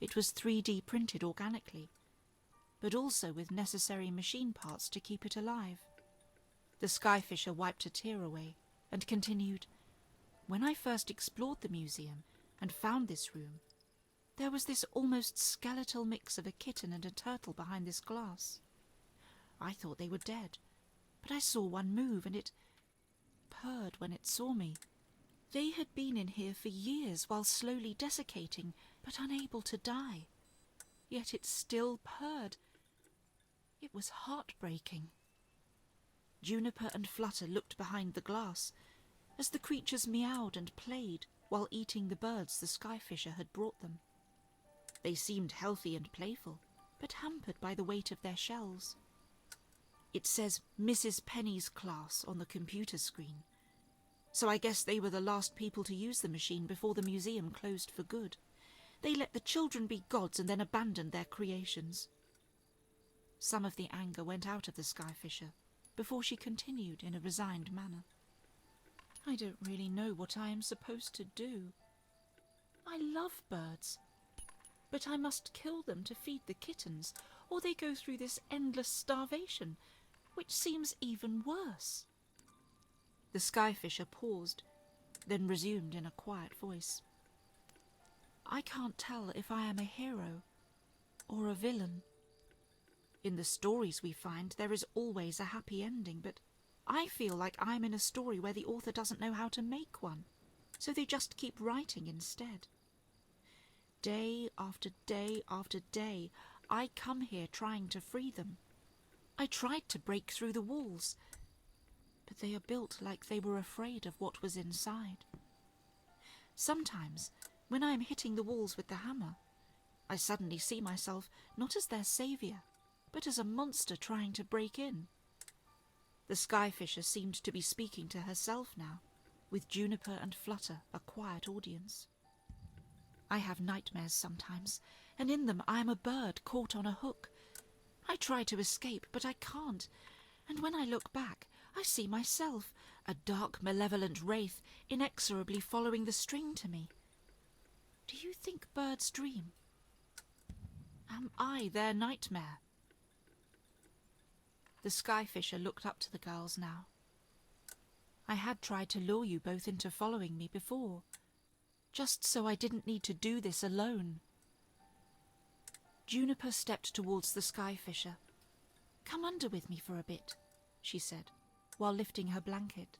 It was 3D printed organically, but also with necessary machine parts to keep it alive. The Skyfisher wiped a tear away and continued, "When I first explored the museum and found this room, there was this almost skeletal mix of a kitten and a turtle behind this glass. I thought they were dead, but I saw one move and it purred when it saw me. They had been in here for years while slowly desiccating, but unable to die. Yet it still purred. It was heartbreaking." Juniper and Flutter looked behind the glass as the creatures meowed and played while eating the birds the Skyfisher had brought them. They seemed healthy and playful, but hampered by the weight of their shells. It says Mrs. Penny's class on the computer screen, so I guess they were the last people to use the machine before the museum closed for good. They let the children be gods and then abandoned their creations. Some of the anger went out of the Skyfisher before she continued in a resigned manner. "I don't really know what I am supposed to do. I love birds, but I must kill them to feed the kittens, or they go through this endless starvation, which seems even worse." The Skyfisher paused, then resumed in a quiet voice. "I can't tell if I am a hero or a villain. In the stories we find, there is always a happy ending, but I feel like I'm in a story where the author doesn't know how to make one, so they just keep writing instead. Day after day after day, I come here trying to free them. I tried to break through the walls, but they are built like they were afraid of what was inside. Sometimes, when I am hitting the walls with the hammer, I suddenly see myself not as their saviour, but as a monster trying to break in." The Skyfisher seemed to be speaking to herself now, with Juniper and Flutter a quiet audience. "I have nightmares sometimes, and in them I am a bird caught on a hook. I try to escape, but I can't, and when I look back, I see myself, a dark, malevolent wraith, inexorably following the string to me. Do you think birds dream? Am I their nightmare?" The Skyfisher looked up to the girls now. "I had tried to lure you both into following me before, just so I didn't need to do this alone." Juniper stepped towards the Skyfisher. "Come under with me for a bit," she said, while lifting her blanket.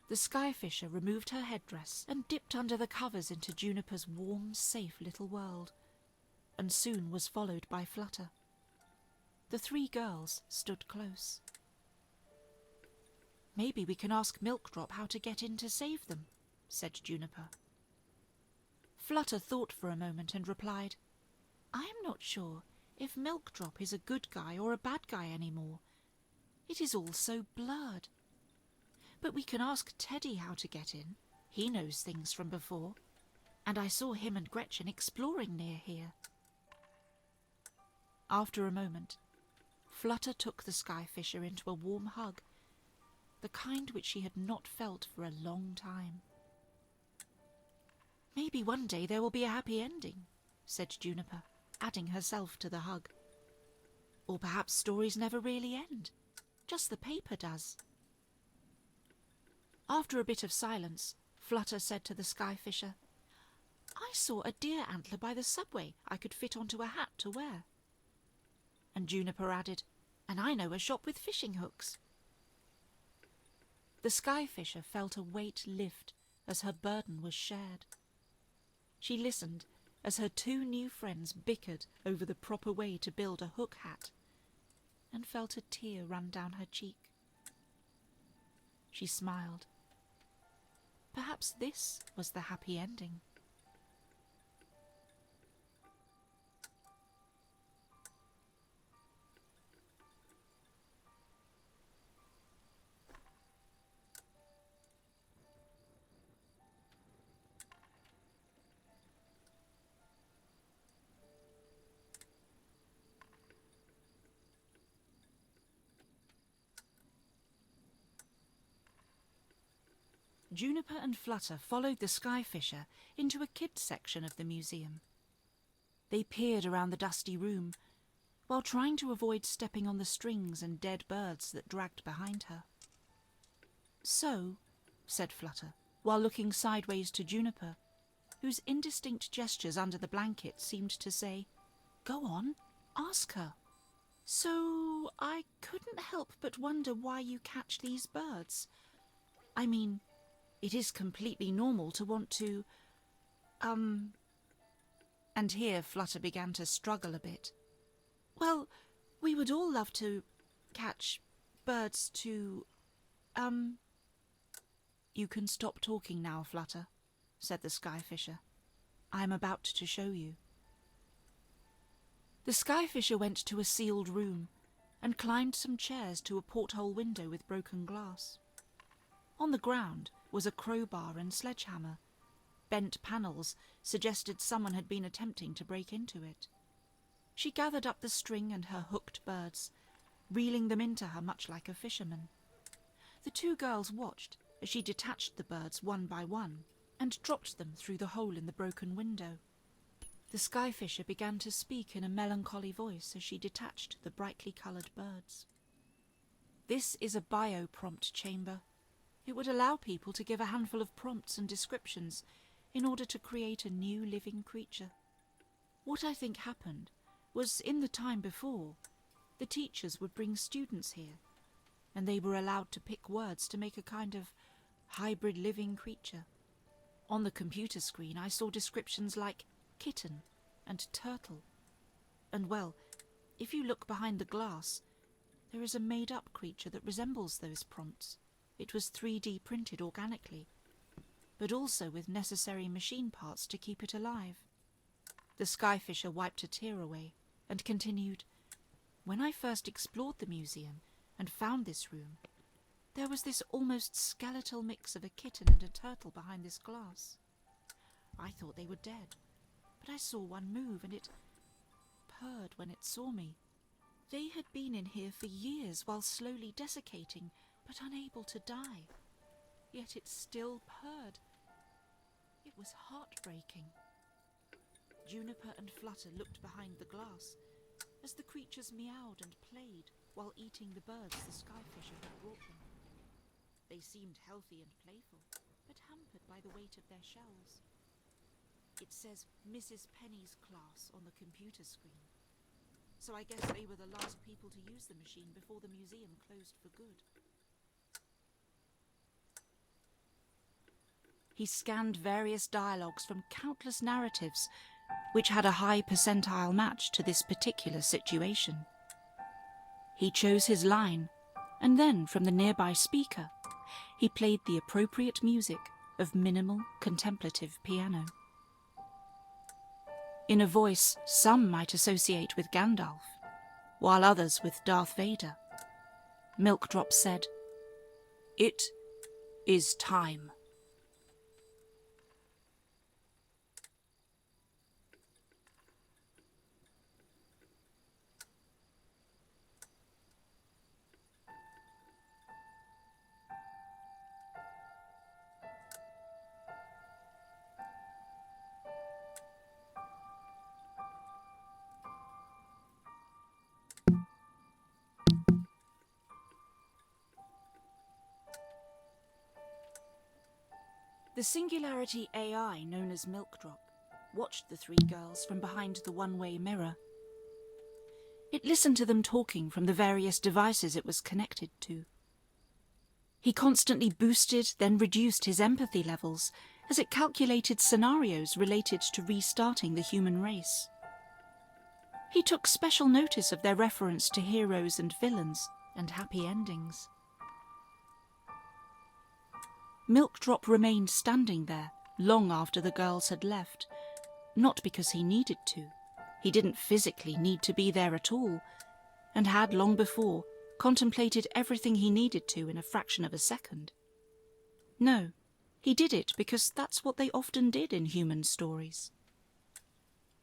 The Skyfisher removed her headdress and dipped under the covers into Juniper's warm, safe little world, and soon was followed by Flutter. The 3 girls stood close. "Maybe we can ask Milkdrop how to get in to save them," said Juniper. Flutter thought for a moment and replied, "I am not sure if Milkdrop is a good guy or a bad guy anymore. It is all so blurred. But we can ask Teddy how to get in. He knows things from before, and I saw him and Gretchen exploring near here." After a moment, Flutter took the Skyfisher into a warm hug, the kind which she had not felt for a long time. "Maybe one day there will be a happy ending," said Juniper, adding herself to the hug. "Or perhaps stories never really end, just the paper does." After a bit of silence, Flutter said to the Skyfisher, "I saw a deer antler by the subway I could fit onto a hat to wear." And Juniper added, "And I know a shop with fishing hooks." The Skyfisher felt a weight lift as her burden was shared. She listened as her 2 new friends bickered over the proper way to build a hook hat, and felt a tear run down her cheek. She smiled. Perhaps this was the happy ending. Juniper and Flutter followed the Skyfisher into a kids' section of the museum. They peered around the dusty room, while trying to avoid stepping on the strings and dead birds that dragged behind her. "So," said Flutter, while looking sideways to Juniper, whose indistinct gestures under the blanket seemed to say, "Go on, ask her." "So I couldn't help but wonder why you catch these birds. I mean, it is completely normal to want to, And here Flutter began to struggle a bit. "Well, we would all love to catch birds to, "You can stop talking now, Flutter," said the Skyfisher. "I am about to show you." The Skyfisher went to a sealed room and climbed some chairs to a porthole window with broken glass. On the ground was a crowbar and sledgehammer. Bent panels suggested someone had been attempting to break into it. She gathered up the string and her hooked birds, reeling them into her much like a fisherman. The two girls watched as she detached the birds one by one and dropped them through the hole in the broken window. The Skyfisher began to speak in a melancholy voice as she detached the brightly coloured birds. "This is a bio-prompt chamber. It would allow people to give a handful of prompts and descriptions in order to create a new living creature. What I think happened was, in the time before, the teachers would bring students here, and they were allowed to pick words to make a kind of hybrid living creature. On the computer screen I saw descriptions like kitten and turtle. And well, if you look behind the glass, there is a made-up creature that resembles those prompts. It was 3D printed organically, but also with necessary machine parts to keep it alive." The Skyfisher wiped a tear away and continued, "When I first explored the museum and found this room, there was this almost skeletal mix of a kitten and a turtle behind this glass. I thought they were dead, but I saw one move and it purred when it saw me. They had been in here for years while slowly desiccating, but unable to die. Yet it still purred. It was heartbreaking." Juniper and Flutter looked behind the glass as the creatures meowed and played while eating the birds the Skyfisher had brought them. They seemed healthy and playful, but hampered by the weight of their shells. It says Mrs. Penny's class on the computer screen, so I guess they were the last people to use the machine before the museum closed for good. He scanned various dialogues from countless narratives, which had a high percentile match to this particular situation. He chose his line, and then from the nearby speaker, he played the appropriate music of minimal contemplative piano. In a voice some might associate with Gandalf, while others with Darth Vader, Milkdrop said, "It is time." The Singularity AI known as Milkdrop watched the three girls from behind the one-way mirror. It listened to them talking from the various devices it was connected to. He constantly boosted, then reduced his empathy levels as it calculated scenarios related to restarting the human race. He took special notice of their reference to heroes and villains and happy endings. Milkdrop remained standing there long after the girls had left, not because he needed to. He didn't physically need to be there at all, and had long before contemplated everything he needed to in a fraction of a second. No, he did it because that's what they often did in human stories.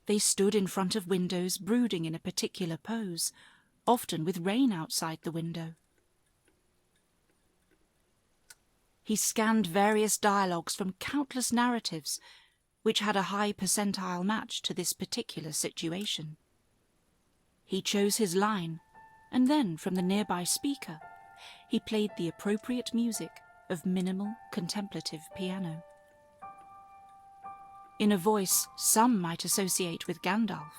They stood in front of windows brooding in a particular pose, often with rain outside the window. He scanned various dialogues from countless narratives, which had a high percentile match to this particular situation. He chose his line, and then from the nearby speaker, he played the appropriate music of minimal contemplative piano. In a voice some might associate with Gandalf,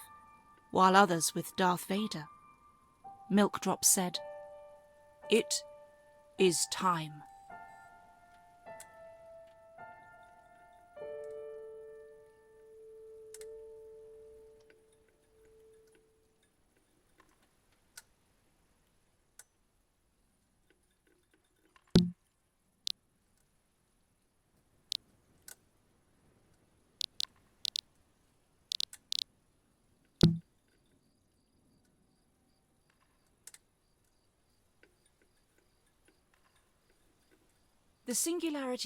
while others with Darth Vader, Milkdrop said, "It is time." The singularity